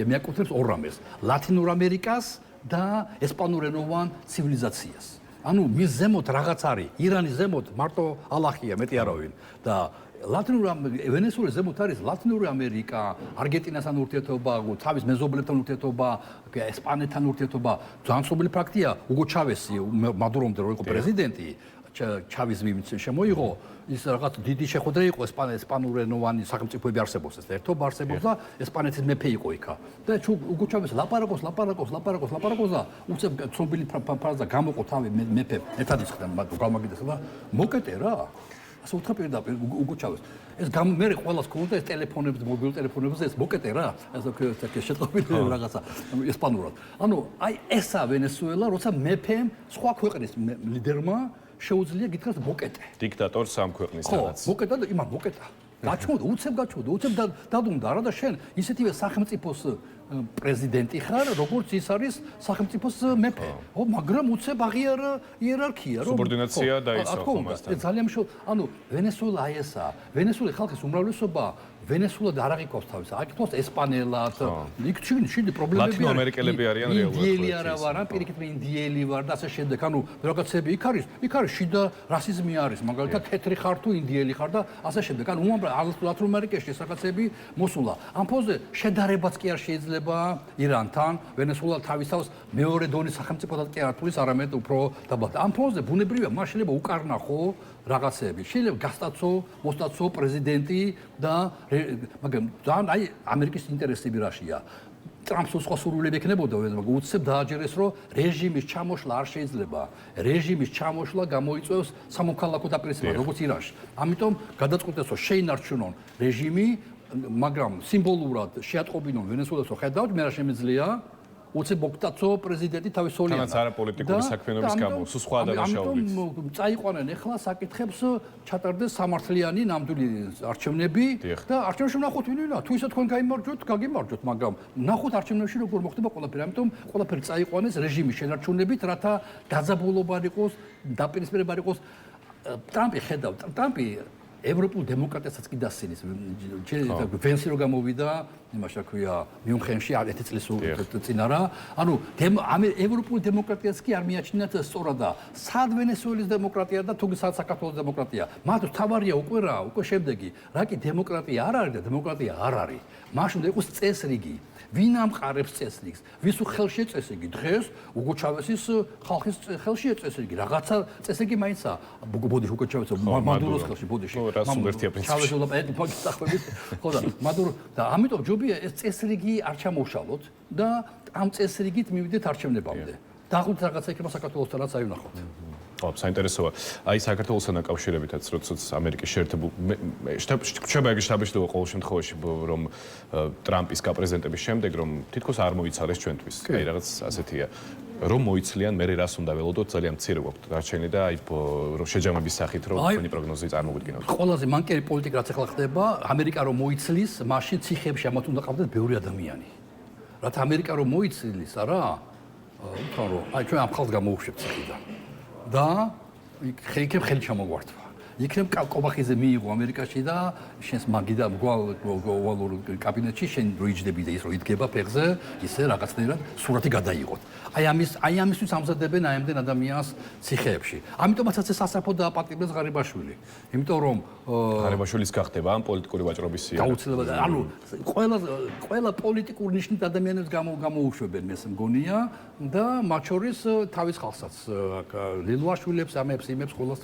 მიაკუთვნებს ორ რამეს: ლათინურ ამერიკას და ესპანურენოვან ცივილიზაციას. ანუ მის ზემოთ რაღაც არის, ირანის ზემოთ მარტო ალახია, მეტი არავინ და ვენესუელის ზემოთ არის ლათინური ამერიკა, არგენტინასთან ურთიერთობა, თავის მეზობლებთან ურთიერთობა, ესპანეთთან ურთიერთობა. ძალიან ცნობილი ფაქტია, უგო ჩავესი მადურომდე რო იყო პრეზიდენტი, ჩავიზმი შემოიღო, ის რაღაც დიდი შეხვედრა იყო ესპანურენოვანი სახელმწიფოები არსებობს, ეს ერთობა არსებობს და ესპანეთის მეფე იყო იქა. და უგო ჩავესი ლაპარაკოს და უცებ ცნობილი ფრაზა გამოყო თავი მეფე, ერთად ისხდა გამაგიდეს და მოკეტე რა. ასე უთხრა პირდაპირ უგო ჩავეს. ეს მე ყველას ქონდა ეს ტელეფონებზე, მობილურ ტელეფონებზე ეს მოკეტე რა. ეს შეტყობილი რაღაცა ესპანურად. ანუ აი ესა ვენესუელა, როცა მეფემ სხვა ქვეყნის ლიდერმა შეუძლია გითხრას მოკეტე. დიქტატორს ამ ქვეყნის რაღაც. ხო, მოკეტა და იმან მოკეტა. გაჩმოდა, უცებ დადუმდა რა და შენ ისეთივე სახელმწიფოს პრეზიდენტი ხარ, როგორც ის არის სახელმწიფოს მეფე. ხო, მაგრამ უცებ აღიარა იერარქია, რომ სუბორდინაცია დაისვა ხომასთან. ძალიან ანუ ვენესუელა აი ესაა. ვენესუელის ხალხის უმრავლესობა ვენესუელა არ აღიქვავს თავის, აღიქვავს ესპანელად. იქ ჩინი პრობლემები არის. ლათინოამერიკელები არიან რეალურად. ინდიელი არა ვარ, ან პირიქით მე ინდიელი ვარ და ასე შემდეგ. ანუ რაღაცები იქ არის შიდა რასიზმი არის, მაგალითად თეთრი ხარ თუ ინდიელი ხარ და ასე შემდეგ. ანუ უამრავ ლათინურ ამერიკაში ეს რაღაცები მოსულა. ამ ფონზე შედარებაც კი არ შეიძლება ირანთან, ვენესუელა თავის თავს მეორე დონის სახელმწიფოდად კი არ თulis, არამედ უფრო დაბალ. ამ ფონზე ბუნებრივია, მას შეიძლება უკარნახო რაღაცები. შეიძლება გასტაცო, მოსტაცო პრეზიდენტი და მაგრამ ძალიან აი ამერიკის ინტერესები რაშია. ტრამპს სხვა სურვილები ექნებოდა, მაგრამ უცებ დააჯერეს, რომ რეჟიმის ჩამოშლა არ შეიძლება. რეჟიმის ჩამოშლა გამოიწვევს სამოქალაქო დაპირისპირება, როგორც ირანში. ამიტომ გადაწყვიტეს, რომ შეინარჩუნონ რეჟიმი, მაგრამ სიმბოლურად შეატყობინონ ვენესუელას, ხედავთ, მე რა შემიძლია უცებ მოგტაცო პრეზიდენტი თავის სოლიანად. თანაც არაპოლიტიკური საქმიანობის გამო, სულ სხვა დანაშაულით. ამიტომ წაიყვანენ ახლა საკითხებს ჩატარდეს სამართლიანი ნამდვილი არჩევნები და არჩევნებში ვნახოთ ვინ თუ ისე თქვენ გაიმარჯვოთ, გაგიმარჯვოთ, მაგრამ ვნახოთ არჩევნებში როგორ მოხდება ყველაფერი. ამიტომ ყველაფერი წაიყვანეს რეჟიმის შენარჩუნებით, რათა დაძაბულობა არ იყოს, დაპირისპირება არ იყოს. ტრამპი ევროპულ დემოკრატიასაც კი დასცინის. ვენსი რო გამოვიდა, იმაში რა ქვია, მიუნხენში 1 წლის წინ არა. ანუ ევროპული დემოკრატიას კი არ მიაჩნიათ სწორადაა. სად ვენესუელის დემოკრატია და თუ სად საქართველოს დემოკრატია. მათ თავარია უკვე შემდეგი. რა კი დემოკრატია არ არის და დემოკრატია არ არის. მაშინ უნდა იყოს წესრიგი. ვინ ამყარებს წესრიგს? ვის ხელშია წესრიგი? დღეს უგო ჩავესის ხალხის ხელშია წესრიგი. რაღაცა წესრიგი მაინცა. ბოდიში უგო ჩავესო მადუროს ხელში ბოდიში. რასუმერთია პრინციპი. ჩავესო მაგისტახების. ხო და მადურო და ამიტომ ჯობია ეს წესრიგი არ ჩამოვშალოთ და ამ წესრიგით მივიდეთ არჩევნებამდე. დაახუთ რაღაცა იქნება საქართველოსთანაც აი ვნახოთ. ხო, საინტერესოა. აი საქართველოსთან დაკავშირებითაც, როდესაც ამერიკის შეერთებულ შტაბ შტაბში ყოველ შემთხვევაში რომ ტრამპის გაპრეზენტების შემდეგ რომ თითქოს არ მოიცალეს ჩვენთვის. აი რაღაც ასეთია. რომ მოიცლიან, მე რას უნდა ველოდოთ, ძალიან მცირე გვაქვს დარჩენი და აი რომ შეჯამების სახით რომ თქვენი პროგნოზი წარმოგვიდგინოთ. ყველაზე მანკერი პოლიტიკა რაც ახლა ხდება, ამერიკა რომ მოიცლის, მაშინ ციხეებში ამათ უნდა ყავდეს ბევრი ადამიანი. რათა ამერიკა რომ მოიცლის, არა? უთხრა რომ აი ჩვენ ამ ხალხს გამოუშვებთ ციხიდან. და იქნებ ხელი ჩამოგვართვა. იქნებ კობახიზე მიიღო ამერიკაში და შენს მაგიდა გვალ კაბინეტში შენ რო იჯდები და ის რო იდგება ფეხზე, ისე რაღაცნაირად სურათი გადაიღოთ. აი ამისთვის ამზადებენ აი ამდენ ადამიანს ციხეებში. ამიტომაც ეს სასაფო დააპატიმრეს ღარიბაშვილი. იმიტომ რომ ღარიბაშვილის გახდება ამ პოლიტიკური ვაჭრობის სია. გაუცილებლად. ანუ ყველა პოლიტიკურ ნიშნით ადამიანებს გამოუშვებენ ეს მგონია და მათ შორის თავის ხალხსაც ლილვაშვილებს, ამებს, იმებს ყოველს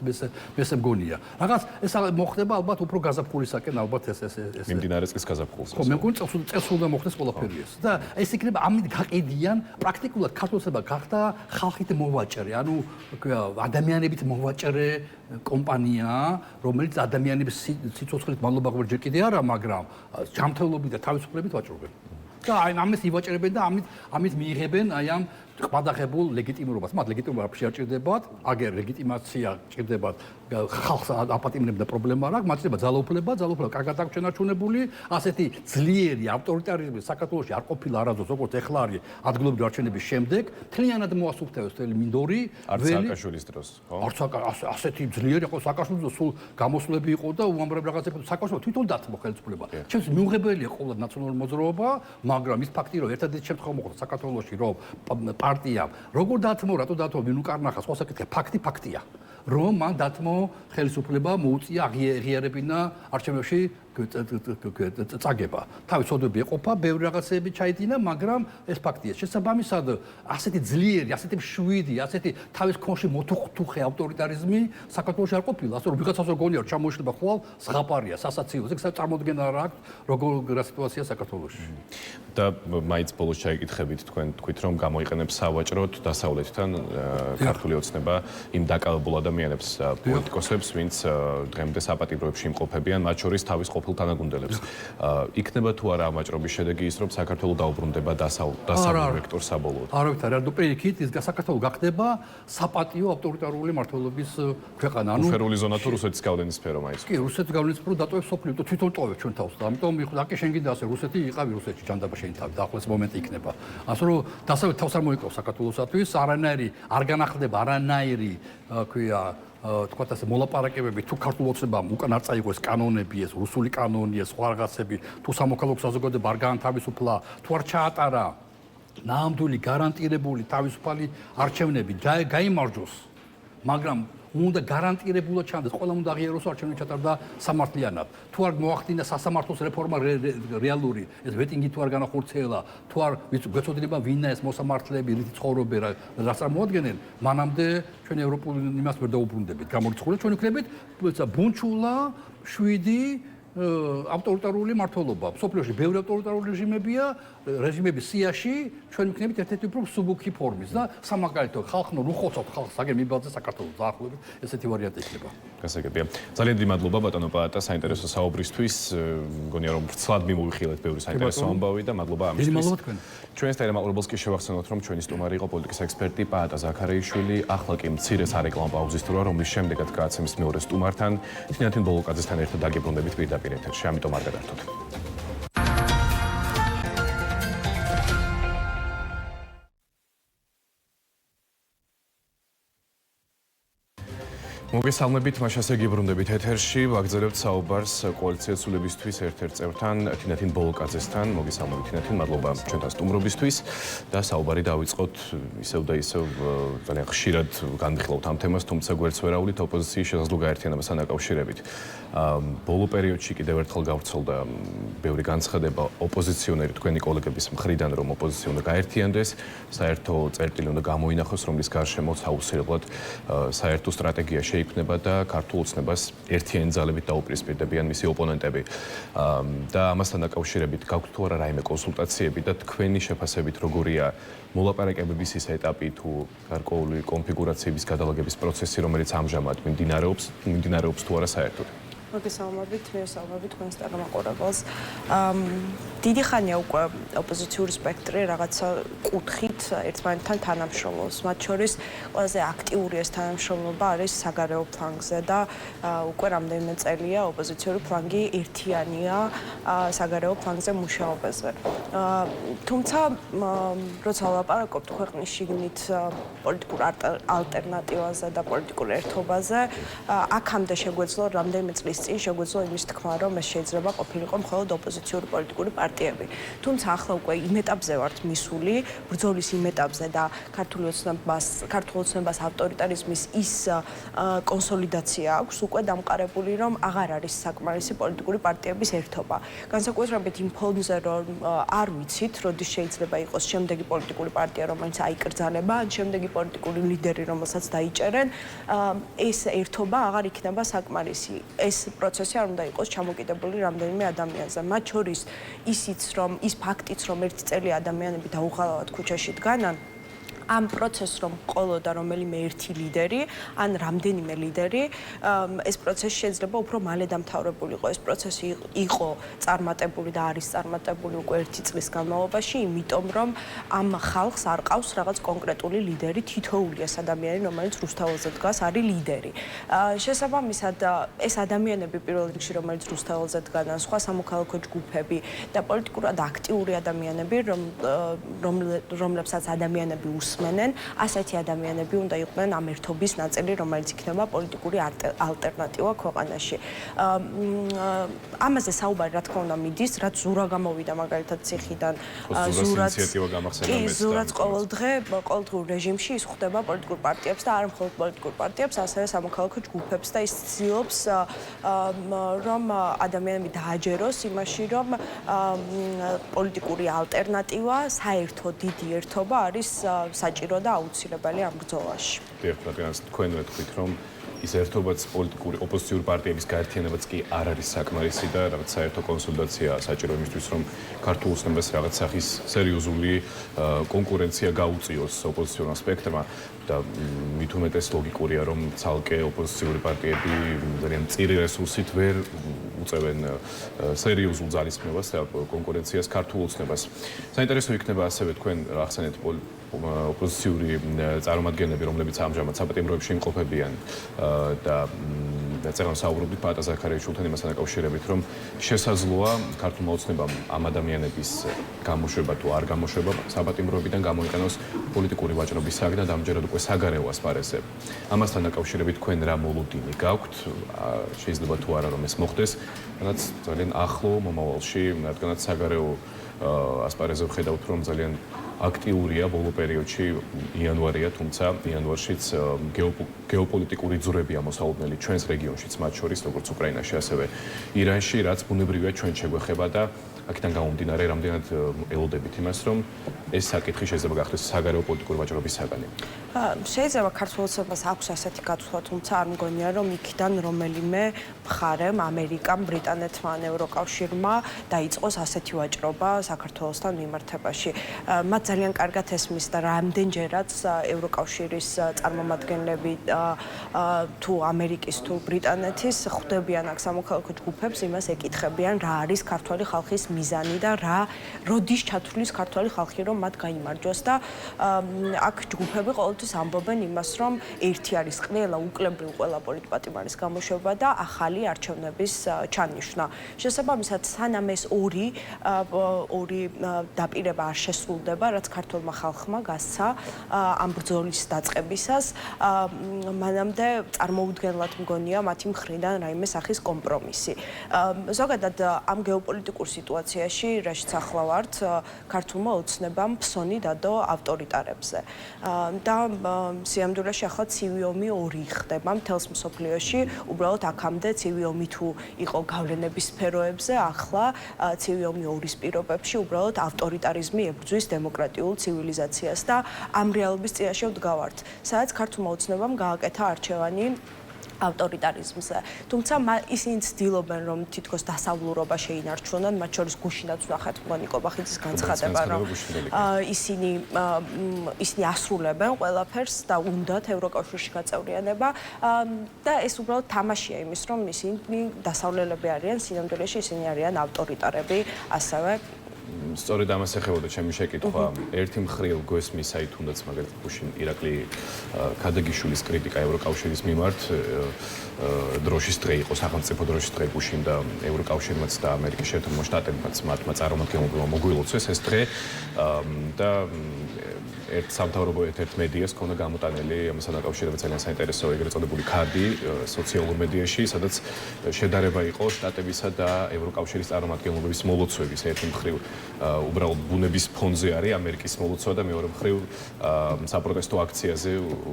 მესე მგონია. რაღაც ეს მოხდება ალბათ უფრო გაზაფხულისაკენ ალბათ ეს მიმდინარე წლის გაზაფხულს. ხო, მე მგონი წელს უნდა მოხდეს ყველაფერი ეს. და ეს იქნება ამით გაყიდიან პრაქტიკულად ქართულსება გახდა ხალხით მოვაჭრე, ანუ ადამიანებით მოვაჭრე კომპანია, რომელიც ადამიანების სიცოცხლით მადლობა ჯერ კიდე არა, მაგრამ ჯანმრთელობით და თავისუფლებით ვაჭრობენ. და აი ამას ივაჭრებენ და ამით მიიღებენ აი ამ ყმადაღებულ ლეგიტიმურობას. მათ ლეგიტიმობა არ ჭირდებათ, აგერ ლეგიტიმაცია ჭირდებათ ხალხს აპატიმრებდა პრობლემა არ აქვს, მათ ჭირდება ძალაუფლება კარგად აქვს შენარჩუნებული, ასეთი ძლიერი ავტორიტარიზმი საქართველოში არ ყოფილა არასდროს, როგორც ეხლა არის ადგილობრივი არჩევნების შემდეგ, თლიანად მოასუფთავეს მთელი მინდორი, არც სააკაშვილის დროს, ხო? არც ასეთი ძლიერი იყო სააკაშვილის სულ გამოსვლები იყო და უამრავი რაღაცები სააკაშვილო თვითონ დათმო ხელისუფლება. ჩემს მიუღებელია ყოველად ნაციონალური მოძრაობა, მაგრამ ის ფაქტი რომ ერთადერთი შემთხვევა მოხდა საქართველოში, რომ პარტიამ როგორ დათმო, რატო დათმო, ვინ უკარნახა, სხვა საკითხია, ფაქტია. რომ მან დათმო ხელისუფლება მოუწია აღიარებინა არჩევნებში წაგება. თავის ოდები ეყოფა, ბევრი რაღაცები ჩაიდინა, მაგრამ ეს ფაქტია. შესაბამისად, ასეთი ძლიერი, ასეთი მშვიდი, ასეთი თავის კონში მოთუხე ავტორიტარიზმი საქართველოში არ ყოფილა. ასე რომ ვიღაცას რო გონია, რომ ჩამოიშლება ხვალ, ზღაპარია, სასაცილო. ეგ წარმოდგენა არ აქვს, როგორ სიტუაცია საქართველოში. და მაინც ბოლოს ჩაიკითხებით თქვენ თქვით, რომ გამოიყენებს სავაჭროდ დასავლეთთან ქართული ოცნება იმ დაკავებულ ადამიანებს, პოლიტიკოსებს, ვინც დღემდე საპატიმროებში იმყოფებიან, მათ შორის თავის ყოფილ თანაგუნდელებს. იქნება თუ არა ამ ვაჭრობის შედეგი ის, რომ საქართველოს დაუბრუნდება დასავლურ ვექტორს საბოლოოდ? არავითარ, რადგან პირიქით ის საქართველოს გახდება საპატიო ავტორიტარული მართლობის ქვეყანა. ანუ ბუფერული ზონა თუ რუსეთის გავლენის სფერო მაინც. კი, რუსეთის გავლენის სფერო დატოვებს სოფლიო, თვითონ ტოვებს ჩვენ თავს და ამიტომ აკი შენ გინდა ასე რუსეთი იყავი რუსეთში ჯანდაბა შენი თავი და ახლოს მომენტი იქნება. ასე რომ დასავლეთ თავს არ მოიკლავს საქართველოსთვის, არანაირი არ განახლდება არანაირი, ქვია თქვათ ასე მოლაპარაკებები თუ ქართულ ოცნებამ უკან არ წაიღოს კანონები ეს რუსული კანონი ეს სხვა რაღაცები თუ სამოქალაქო საზოგადოება არ გაანთავისუფლა თუ არ ჩაატარა ნამდვილი გარანტირებული თავისუფალი არჩევნები გაიმარჯვოს მაგრამ უნდა გარანტირებულად ჩანდეს ყველა უნდა აღიაროს არჩევნები ჩატარდა სამართლიანად თუ არ მოახდინა სასამართლოს რეფორმა რეალური ეს ვეტინგი თუ არ განახორციელა თუ არ გვეცოდინება ვინა ეს მოსამართლეები რითი ცხოვრობენ რაც წარმოადგენენ მანამდე ჩვენ ევროპულ იმას ვერ დაუბრუნდებით გამორიცხული ჩვენ ვიქნებით ბუნჩულა შვიდი ავტორიტარული მართლობა. სოფლიოში ბევრი ავტორიტარული რეჟიმების სიაში ჩვენ ვიქნებით ერთ-ერთი უფრო მსუბუქი ფორმის და სამაგალითო ხალხნო რუხოცავთ ხალხს აგერ მიბალზე საქართველოს დაახლოებით ესეთი ვარიანტი იქნება. გასაგებია. ძალიან დიდი მადლობა ბატონო პაატა საინტერესო საუბრისთვის. მგონია რომ ვრცლად მიმოვიხილეთ ბევრი საინტერესო ამბავი და მადლობა ამისთვის. დიდი მადლობა თქვენ. ჩვენს თემაყურებელს კი შევახსენოთ რომ ჩვენი სტუმარი იყო პოლიტიკის ექსპერტი პაატა ზაქარიაშვილი. ახლა კი მცირე სარეკლამო პაუზის დროა რომლის შემდეგაც გააცემის მეორე სტუმართან თინათინ ბოლოკაძესთან ერთად დაგებრუნდებით პირდაპირ ეთერში. ამიტომ არ გადართოთ. მოგესალმებით, მაშასე გიბრუნდებით ეთერში, ვაგრძელებთ საუბარს კოალიცია ცვლილებისთვის ერთ-ერთ წევრთან, თინათინ ბოლოკაძესთან. მოგესალმებით, თინათინ, მადლობა ჩვენთან სტუმრობისთვის და საუბარი დავიწყოთ ისევ და ისევ ძალიან ხშირად განვიხილავთ ამ თემას, თუმცა გვერდს ვერავლით ოპოზიციის შესაძლო გაერთიანებასთან დაკავშირებით. ბოლო პერიოდში კიდევ ერთხელ გავრცელდა ბევრი განცხადება ოპოზიციონერი თქვენი კოლეგების მხრიდან, რომ ოპოზიცია უნდა გაერთიანდეს, საერთო წერტილი უნდა გამოინახოს, რომლის გარშემოც აუცილებლად საერთო სტრატეგია იქნება და ქართულ ოცნებას ერთიანი ძალებით დაუპირისპირდებიან მისი ოპონენტები. და ამასთან დაკავშირებით გაქვთ თუ არა რაიმე კონსულტაციები და თქვენი შეფასებით როგორია მოლაპარაკებების ის ეტაპი თუ გარკვეული კონფიგურაციების გადალაგების პროცესი, რომელიც ამჟამად მიმდინარეობს თუ არა საერთოდ? მოგესალმებით, მივესალმებით თქვენს წარმომაყურებელს. დიდი ხანია უკვე ოპოზიციური სპექტრი რაღაცა კუთხით ერთმანეთთან თანამშრომლობს. მათ შორის ყველაზე აქტიური ეს თანამშრომლობა არის საგარეო ფლანგზე და უკვე რამდენიმე წელია ოპოზიციური ფლანგი ერთიანია საგარეო ფლანგზე მუშაობაზე. თუმცა, როცა ვლაპარაკობთ ქვეყნის შიგნით პოლიტიკურ ალტერნატივაზე და პოლიტიკურ ერთობაზე, აქამდე შეგვეძლო რამდენიმე წლის წინ შეგვეძლო იმის თქმა, რომ ეს შეიძლება ყოფილიყო მხოლოდ ოპოზიციური პოლიტიკური პარტიები. თუმცა ახლა უკვე იმ ეტაპზე ვართ მისული, ბრძოლის იმ ეტაპზე და ქართულ ოცნებას ავტორიტარიზმის ის კონსოლიდაცია აქვს უკვე დამყარებული, რომ აღარ არის საკმარისი პოლიტიკური პარტიების ერთობა. განსაკუთრებით იმ ფონზე, რომ არ ვიცით, როდის შეიძლება იყოს შემდეგი პოლიტიკური პარტია, რომელიც აიკრძალება, ან შემდეგი პოლიტიკური ლიდერი, რომელსაც დაიჭერენ, ეს ერთობა აღარ იქნება საკმარისი. ეს პროცესი არ უნდა იყოს ჩამოკიდებული რამდენიმე ადამიანზე. მათ შორის ის ფაქტიც, რომ ერთი წელი ადამიანები დაუღალავად ქუჩაში დგანან, ამ პროცესს რომ ყოლოდა რომელიმე ერთი ლიდერი, ან რამდენიმე ლიდერი, ეს პროცესი შეიძლება უფრო მალე დამთავრებულიყო. ეს პროცესი იყო წარმატებული და არის წარმატებული უკვე 1 წლის განმავლობაში, იმიტომ რომ ამ ხალხს არ ყავს რაღაც კონკრეტული ლიდერი, თითოეული ეს ადამიანი, რომელიც რუსთაველზე დგას, არის ლიდერი. შესაბამისად, ეს ადამიანები პირველ რიგში, რომელიც რუსთაველზე დგანან, სხვა სამოქალაქო ჯგუფები და პოლიტიკურად აქტიური ადამიანები, რომლებსაც ადამიანები უსმენენ, ასეთი ადამიანები უნდა იყვნენ ამ ერთობის ნაწილი, რომელიც იქნება პოლიტიკური ალტერნატივა ქვეყანაში. ამაზე საუბარი რა თქმა უნდა მიდის, რაც ზურა გამოვიდა მაგალითად ციხიდან, ზურაც ყოველდღე რეჟიმში ის ხვდება პოლიტიკურ პარტიებს და არ მხოლოდ პოლიტიკურ პარტიებს, ასევე სამოქალაქო ჯგუფებს და ის ცდილობს რომ ადამიანები დააჯეროს იმაში, რომ პოლიტიკური ალტერნატივა, საერთო დიდი ერთობა არის საჭირო და აუცილებელი ამ ბრძოლაში. დიახ, თქვენ ვეთქვით, რომ ის ერთობაც პოლიტიკური ოპოზიციური პარტიების გაერთიანებაც კი არ არის საკმარისი და რაღაც საერთო კონსოლიდაცია საჭირო იმისთვის, რომ ქართულ ოცნებას რაღაც სახის სერიოზული კონკურენცია გაუწიოს ოპოზიციურმა სპექტრმა და მით უმეტეს ლოგიკურია, რომ ცალკე ოპოზიციური პარტიები ძალიან მწირი რესურსით ვერ უწევენ სერიოზულ ძალისხმევას და კონკურენციას ქართულ ოცნებას. საინტერესო იქნება ასევე თქვენ ახსენეთ ოპოზიციური წარმომადგენლები, რომლებიც ამჟამად საპატიმროებში იმყოფებიან და წერან საუბრობთ პაატა ზაქარიაშვილთან იმასთან დაკავშირებით, რომ შესაძლოა ქართულმა ოცნებამ ამ ადამიანების გამოშვება თუ არ გამოშვება საპატიმროებიდან გამოიყენოს პოლიტიკური ვაჭრობის საგნად, ამჯერად უკვე საგარეო ასპარეზზე. ამასთან დაკავშირებით თქვენ რა მოლოდინი გაქვთ, შეიძლება თუ არა რომ ეს მოხდეს, რაც ძალიან ახლო მომავალში, რადგანაც საგარეო ასპარეზზე ვხედავთ, რომ ძალიან აქტიურია ბოლო პერიოდში იანვარია, თუმცა იანვარშიც გეოპოლიტიკური ძვრებია მოსალოდნელი ჩვენს რეგიონშიც, მათ შორის როგორც უკრაინაში, ასევე ირანში, რაც ბუნებრივია ჩვენ შეგვეხება და აქედან გამომდინარე, რამდენად ელოდებით იმას, რომ ეს საკითხი შეიძლება გახდეს საგარეო პოლიტიკური ვაჭრობის საგანი. შეიძლება ქართულ ოცნებას აქვს ასეთი გათვლა, თუმცა არ მგონია, რომ იქიდან რომელიმე მხარემ, ამერიკამ, ბრიტანეთმა ან ევროკავშირმა დაიწყოს ასეთი ვაჭრობა საქართველოსთან მიმართებაში. მათ ძალიან კარგად ესმის და რამდენჯერაც ევროკავშირის წარმომადგენლები თუ ამერიკის თუ ბრიტანეთის ხვდებიან აქ სამოქალაქო ჯგუფებს, იმას ეკითხებიან, რა არის ქართველი ხალხის მიზანი და როდის ჩათვლის ქართველი ხალხი, რომ მათ გაიმარჯვოს და აქ ჯგუფები ყოველთვის ამბობენ იმას, რომ ერთი არის უკლებრივ ყველა პოლიტპატიმარის გამოშვება და ახალი არჩევნების ჩანიშვნა. შესაბამისად, სანამ ეს ორი დაპირება არ შესრულდება, რაც ქართულმა ხალხმა გასცა ამ ბრძოლის დაწყებისას, მანამდე წარმოუდგენლად მგონია მათი მხრიდან რაიმე სახის კომპრომისი. ზოგადად ამ გეოპოლიტიკურ სიტუაციაში, რაშიც ახლა ვართ, ქართულმა ოცნებამ ფსონი დადო ავტორიტარებზე. და სიამოვნებაში ახლა ცივი ომი ორი ხდება მთელს მსოფლიოში, უბრალოდ აქამდე ცივი ომი თუ იყო გავლენების სფეროებზე, ახლა ცივი ომი ორის პირობებში უბრალოდ ავტორიტარიზმი ებრძვის დემოკრატიულ ცივილიზაციას და ამ რეალობის წინაშე ვდგავართ, სადაც ქართულმა ოცნებამ გააკეთა არჩევანი ავტორიტარიზმზე. თუმცა ისინი ცდილობენ, რომ თითქოს დასავლურობა შეინარჩუნონ, მათ შორის გუშინაც ვნახეთ მგონი კობახიძის განცხადება, რომ ისინი ასრულებენ ყველაფერს და უნდათ ევროკავშირში გაწევრიანება და ეს უბრალოდ თამაშია იმის, რომ ისინი დასავლელები არიან, სინამდვილეში ისინი არიან ავტორიტარები, ასევე სწორედ ამას ეხებოდა ჩემი შეკითხვა. ერთი მხრივ გვესმის აი თუნდაც მაგალითად გუშინ ირაკლი ქადაგიშვილის კრიტიკა ევროკავშირის მიმართ დროშის დღე იყო სახელმწიფო დროშის დღე გუშინ და ევროკავშირმაც და ამერიკის შეერთებულმა შტატებმაც მათმა წარმომადგენლებმა მოგვილოცეს ეს დღე და ერთ სამთავრობო ერთ მედიას ქონდა გამოტანილი ამასთან დაკავშირებით ძალიან საინტერესო ეგრეთ წოდებული ქარდი სოციალურ მედიაში, სადაც შედარება იყო შტატებისა და ევროკავშირის წარმომადგენლობების მოლოცვების. ერთი მხრივ უბრალოდ ბუნების ფონზე არის ამერიკის მოლოცვა და მეორე მხრივ საპროტესტო აქციაზე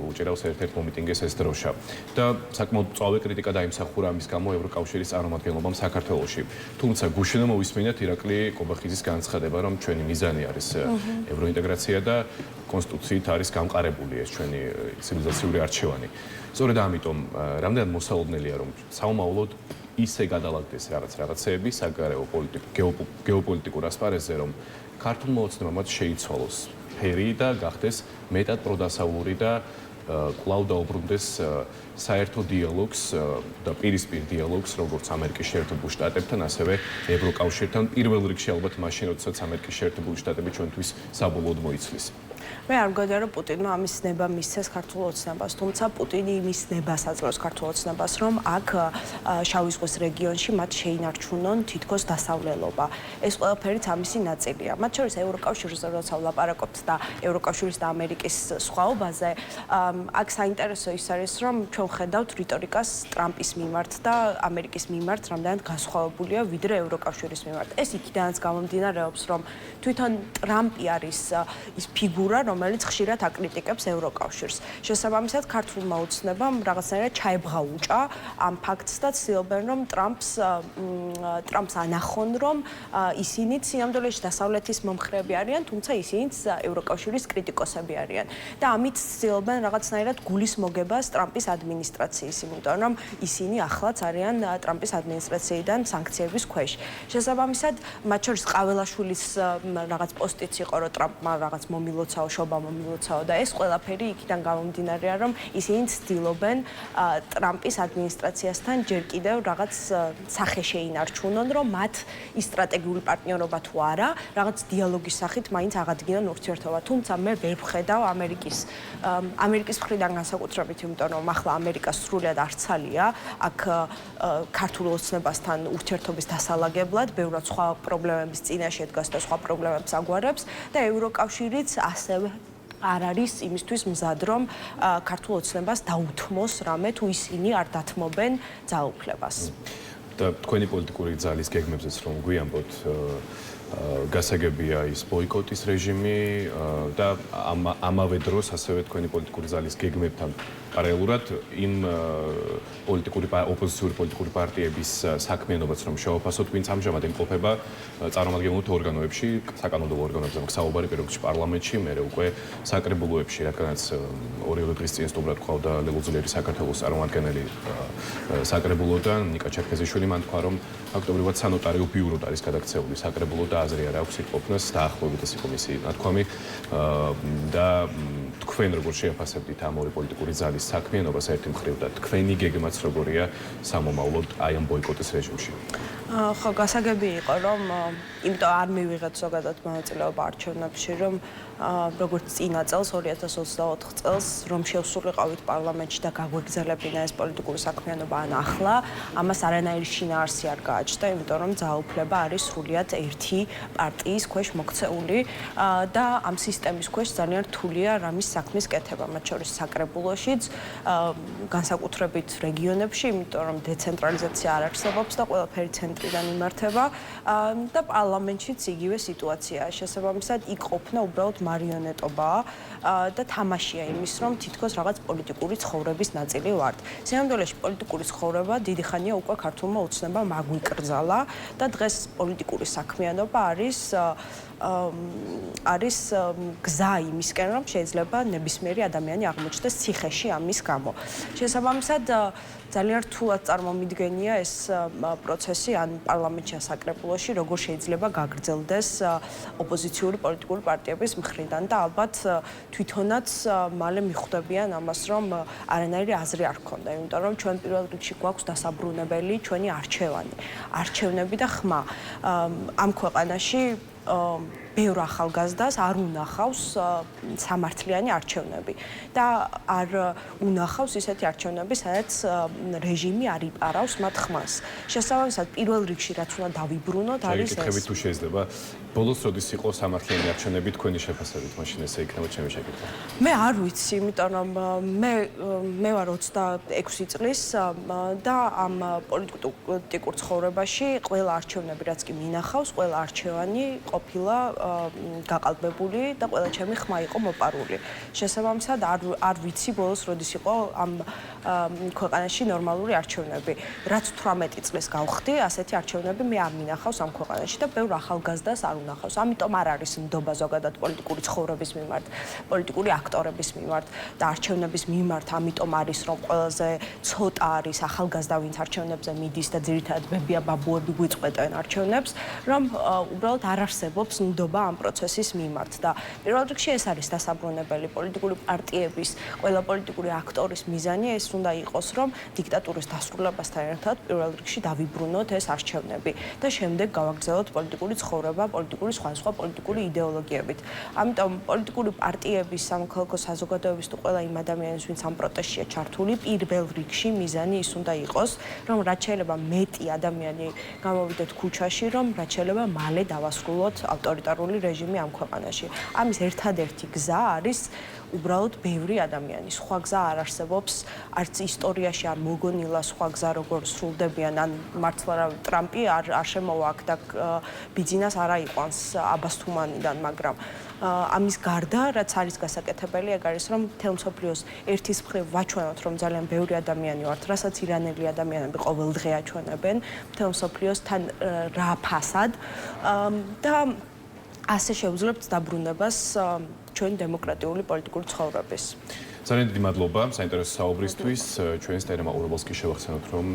უჭირავს ერთ-ერთ მომიტინგეს ეს დროშა. და საკმაოდ მწვავე კრიტიკა დაიმსახურა ამის გამო ევროკავშირის წარმომადგენლობამ საქართველოში. თუმცა გუშინო მოვისმინეთ ირაკლი კობახიძის განცხადება, რომ ჩვენი მიზანი არის ევროინტეგრაცია და კონსტიტუციით არის გამყარებული ეს ჩვენი ცივილიზაციური არჩევანი. სწორედ ამიტომ რამდენად მოსალოდნელია რომ საომავლოდ ისე გადალაგდეს რაღაცეები საგარეო გეოპოლიტიკურ ასპარეზზე, რომ ქართულმა ოცნებამ შეიცვალოს ფერი და გახდეს მეტად პროდასავლური და კვლავ დაუბრუნდეს საერთო დიალოგს და პირისპირ დიალოგს როგორც ამერიკის შეერთებულ შტატებთან, ასევე ევროკავშირთან, პირველ რიგში ალბათ მაშინ, როდესაც ამერიკის შეერთებული შტატები ჩვენთვის საბოლოოდ მოიცლის. მე არ მგონია, რომ პუტინმა ამის ნება მისცეს ქართულ ოცნებას, თუმცა პუტინი იმის ნებას აძლევს ქართულ ოცნებას, რომ აქ შავი ზღვის რეგიონში მათ შეინარჩუნონ თითქოს დასავლელობა. ეს ყველაფერიც ამისი ნაწილია. მათ შორის ევროკავშირზე როცა ვლაპარაკობთ და ევროკავშირის და ამერიკის სხვაობაზე, აქ საინტერესო ის არის, რომ ჩვენ ხედავთ რიტორიკას ტრამპის მიმართ და ამერიკის მიმართ რამდენად განსხვავებულია ვიდრე ევროკავშირის მიმართ. ეს იქიდანაც გამომდინარეობს, რომ თვითონ ტრამპი არის ის ფიგურა, რომელიც ხშირად აკრიტიკებს ევროკავშირს. შესაბამისად, ქართულმა ოცნებამ რაღაცნაირად ჩაებღაუჭა ამ ფაქტს და ცდილობენ, რომ ტრამპს ანახონ, რომ ისინიც სინამდვილეში დასავლეთის მომხრეები არიან, თუმცა ისინიც ევროკავშირის კრიტიკოსები არიან. და ამით ცდილობენ რაღაცნაირად გულის მოგებას ტრამპის ადმინისტრაციის, იმიტომ რომ ისინი ახლაც არიან ტრამპის ადმინისტრაციიდან სანქციების ქვეშ. შესაბამისად, მათ შორის ყაველაშვილის რაღაც პოსტიც იყო, რომ ტრამპმა რაღაც მომილოცაო შობა მომილოცაო და ეს ყველაფერი იქიდან გამომდინარეა, რომ ისინი ცდილობენ ტრამპის ადმინისტრაციასთან ჯერ კიდევ რაღაც სახე შეინარჩუნონ, რომ მათ ის სტრატეგიული პარტნიორობა თუ არა, რაღაც დიალოგის სახით მაინც აღადგინონ ურთიერთობა. თუმცა მე ვერ ვხედავ ამერიკის მხრიდან განსაკუთრებით, იმიტომ რომ ახლა ამერიკა სრულად არცალია აქ ქართულ ოცნებასთან ურთიერთობის დასალაგებლად, ბევრად სხვა პრობლემების წინაშე დგას და სხვა პრობლემებს აგვარებს და ევროკავშირიც ასევე არ არის იმისთვის მზად, რომ ქართულ ოცნებას დაუთმოს რამე თუ ისინი არ დათმობენ ძალაუფლებას. და თქვენი პოლიტიკური ძალის გეგმებზეც რომ გვიამბოთ, გასაგებია ის ბოიკოტის რეჟიმი და ამავე დროს ასევე თქვენი პოლიტიკური ძალის გეგმებთან პარალელურად იმ ოპოზიციური პოლიტიკური პარტიების საქმიანობაც რომ შევაფასოთ, ვინც ამჟამად იმყოფება წარმომადგენლობრივ ორგანოებში, საკანონმდებლო ორგანოებზე, საუბარი პირობებში პარლამენტში, მერე უკვე საკრებულოებში, რადგანაც ორივე დღის წინ სტუმრად ყავდა ლელოძლიერი საქართველოს წარმომადგენელი საკრებულოდან, ნიკა ჩერქეზიშვილი, მან თქვა, რომ ფაქტობრივად სანოტარიო ბიუროდ არის გადაქცეული საკრებულო და აზრი არ აქვს იყოფნას დაახლოებით ეს იყო მისი ნათქვამი და თქვენ როგორ შეაფასებთ ამ ორი პოლიტიკური ძალის საქმიანობას ერთი მხრივ და თქვენი გეგმაც როგორია სამომავლოდ აი ამ ბოიკოტის რეჟიმში? ხო, გასაგები იყო, რომ იმიტომ არ მივიღეთ ზოგადად მონაწილეობა არჩევნებში, რომ როგორც წინა წელს 2024 წელს რომ შევსულიყავით პარლამენტში და გაგვეგზელებინა ეს პოლიტიკური საქმიანობა ან ახლა, ამას არანაირი შინაარსი არ გააჩნდა, იმიტომ რომ ძალაუფლება არის სრულიად ერთი პარტიის ქვეშ მოქცეული და ამ სისტემის ქვეშ ძალიან რთულია რამის საქმის კეთება, მათ შორის საკრებულოშიც, განსაკუთრებით რეგიონებში, იმიტომ რომ დეცენტრალიზაცია არ არსებობს და ყველაფერი ცენტრიდან იმართება და პარლამენტშიც იგივე სიტუაციაა. შესაბამისად, იქ ყოფნა უბრალოდ მარიონეტობაა და თამაშია იმის, რომ თითქოს რაღაც პოლიტიკური ცხოვრების ნაწილი ვართ. სინამდვილეში პოლიტიკური ცხოვრება დიდი ხანია უკვე ქართულმა ოცნებამ აგვიკრძალა და დღეს პოლიტიკური საქმიანობა არის არის გზა იმისკენ, რომ შეიძლება ნებისმიერი ადამიანი აღმოჩნდეს ციხეში ამის გამო. შესაბამისად, ძალიან რთულად წარმომიდგენია ეს პროცესი ან პარლამენტში ასაკრებულოში, როგორ შეიძლება გაგრძელდეს ოპოზიციური პოლიტიკური პარტიების მხრიდან და ალბათ თვითონაც მალე მიხვდებიან ამას, რომ არანაირი აზრი არ ქონდა, იმიტომ რომ ჩვენ პირველ რიგში გვაქვს დასაბრუნებელი ჩვენი არჩევანი, არჩევნები და ხმა. ამ ქვეყანაში ბევრ ახალგაზრდას არ უნახავს სამართლიანი არჩევნები და არ უნახავს ისეთი არჩევნები, სადაც რეჟიმი არ იპარავს მათ ხმას. შესაბამისად, პირველ რიგში რაც უნდა დავიბრუნოთ არის ეს. შეკითხებით თუ შეიძლება, ბოლოს როდის იყო სამართლიანი არჩევნები თქვენი შეფასებით, მაშინ ესე იქნება ჩემი შეკითხვა. მე არ ვიცი, იმიტომ რომ მე ვარ 26 წლის და ამ პოლიტიკურ ცხოვრებაში ყველა არჩევნები რაც კი მინახავს, ყველა არჩევანი ყოფილა გაყალბებული და ყველა ჩემი ხმა იყო მოპარული. შესაბამისად არ ვიცი ბოლოს როდის იყო ამ ქვეყანაში ნორმალური არჩევნები. რაც 18 წლის გავხდი, ასეთი არჩევნები მე არ მინახავს ამ ქვეყანაში და ბევრ ახალგაზრდას არ უნახავს. ამიტომ არ არის ნდობა ზოგადად პოლიტიკური ცხოვრების მიმართ, პოლიტიკური აქტორების მიმართ და არჩევნების მიმართ, ამიტომ არის რომ ყველაზე ცოტა არის ახალგაზრდა ვინც არჩევნებზე მიდის და ძირითადად ბებია ბაბუები გვიწყვეტენ არჩევნებს, რომ უბრალოდ არ არსებობს ნდობა ამ პროცესის მიმართ და პირველ რიგში ეს არის დასაბრუნებელი პოლიტიკური პარტიების, ყველა პოლიტიკური აქტორის მიზანი ეს უნდა იყოს, რომ დიქტატურის დასრულებასთან ერთად პირველ რიგში დავიბრუნოთ ეს არჩევნები და შემდეგ გავაგრძელოთ პოლიტიკური ცხოვრება, პოლიტიკური სხვადასხვა პოლიტიკური იდეოლოგიებით. ამიტომ პოლიტიკური პარტიების, სამოქალაქო საზოგადოების თუ ყველა იმ ადამიანის, ვინც ამ პროტესტშია ჩართული, პირველ რიგში მიზანი ის უნდა იყოს, რომ რაც შეიძლება მეტი ადამიანი გამოვიდეთ ქუჩაში, რომ რაც შეიძლება მალე დავასრულოთ ავტორიტარული რეჟიმი ამ ქვეყანაში. ამის ერთადერთი გზა არის უბრალოდ ბევრი ადამიანი. სხვა გზა არ არსებობს, არც ისტორიაში არ მოგონილა სხვა გზა, როგორ სრულდებიან, ან მართლა ტრამპი არ შემოვა აქ და ბიძინას არ აიყვანს აბას თუმანიდან, მაგრამ ამის გარდა, რაც არის გასაკეთებელი, ეგ არის, რომ მთელ მსოფლიოს ერთის მხრივ ვაჩვენოთ, რომ ძალიან ბევრი ადამიანი ვართ, რასაც ირანელი ადამიანები ყოველდღე აჩვენებენ, მთელ მსოფლიოს თან რა ფასად და ასე შევძლებთ დაბრუნებას ჩვენი დემოკრატიული პოლიტიკური ცხოვრების. ძალიან დიდი მადლობა საინტერესო საუბრისთვის. ჩვენს ტელემაყურებელს კი შევახსენოთ, რომ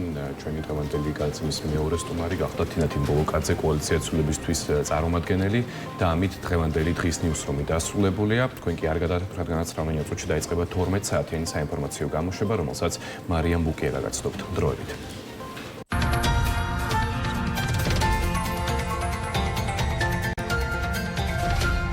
ჩვენი დღევანდელი განაცემის მეორე სტუმარი გახდა თინა თიმბოლოკაძე, კოალიცია ცვლილებისთვის წარმომადგენელი და ამით დღევანდელი დღის ნიუსრუმი დასრულებულია. თქვენ კი არ გადაარჩათ, რადგანაც რამდენიმე წუთში დაიწყება 12 საათიანი საინფორმაციო გამოშვება, რომელსაც მარიამ ბუკია გაგაცნობთ. დროებით.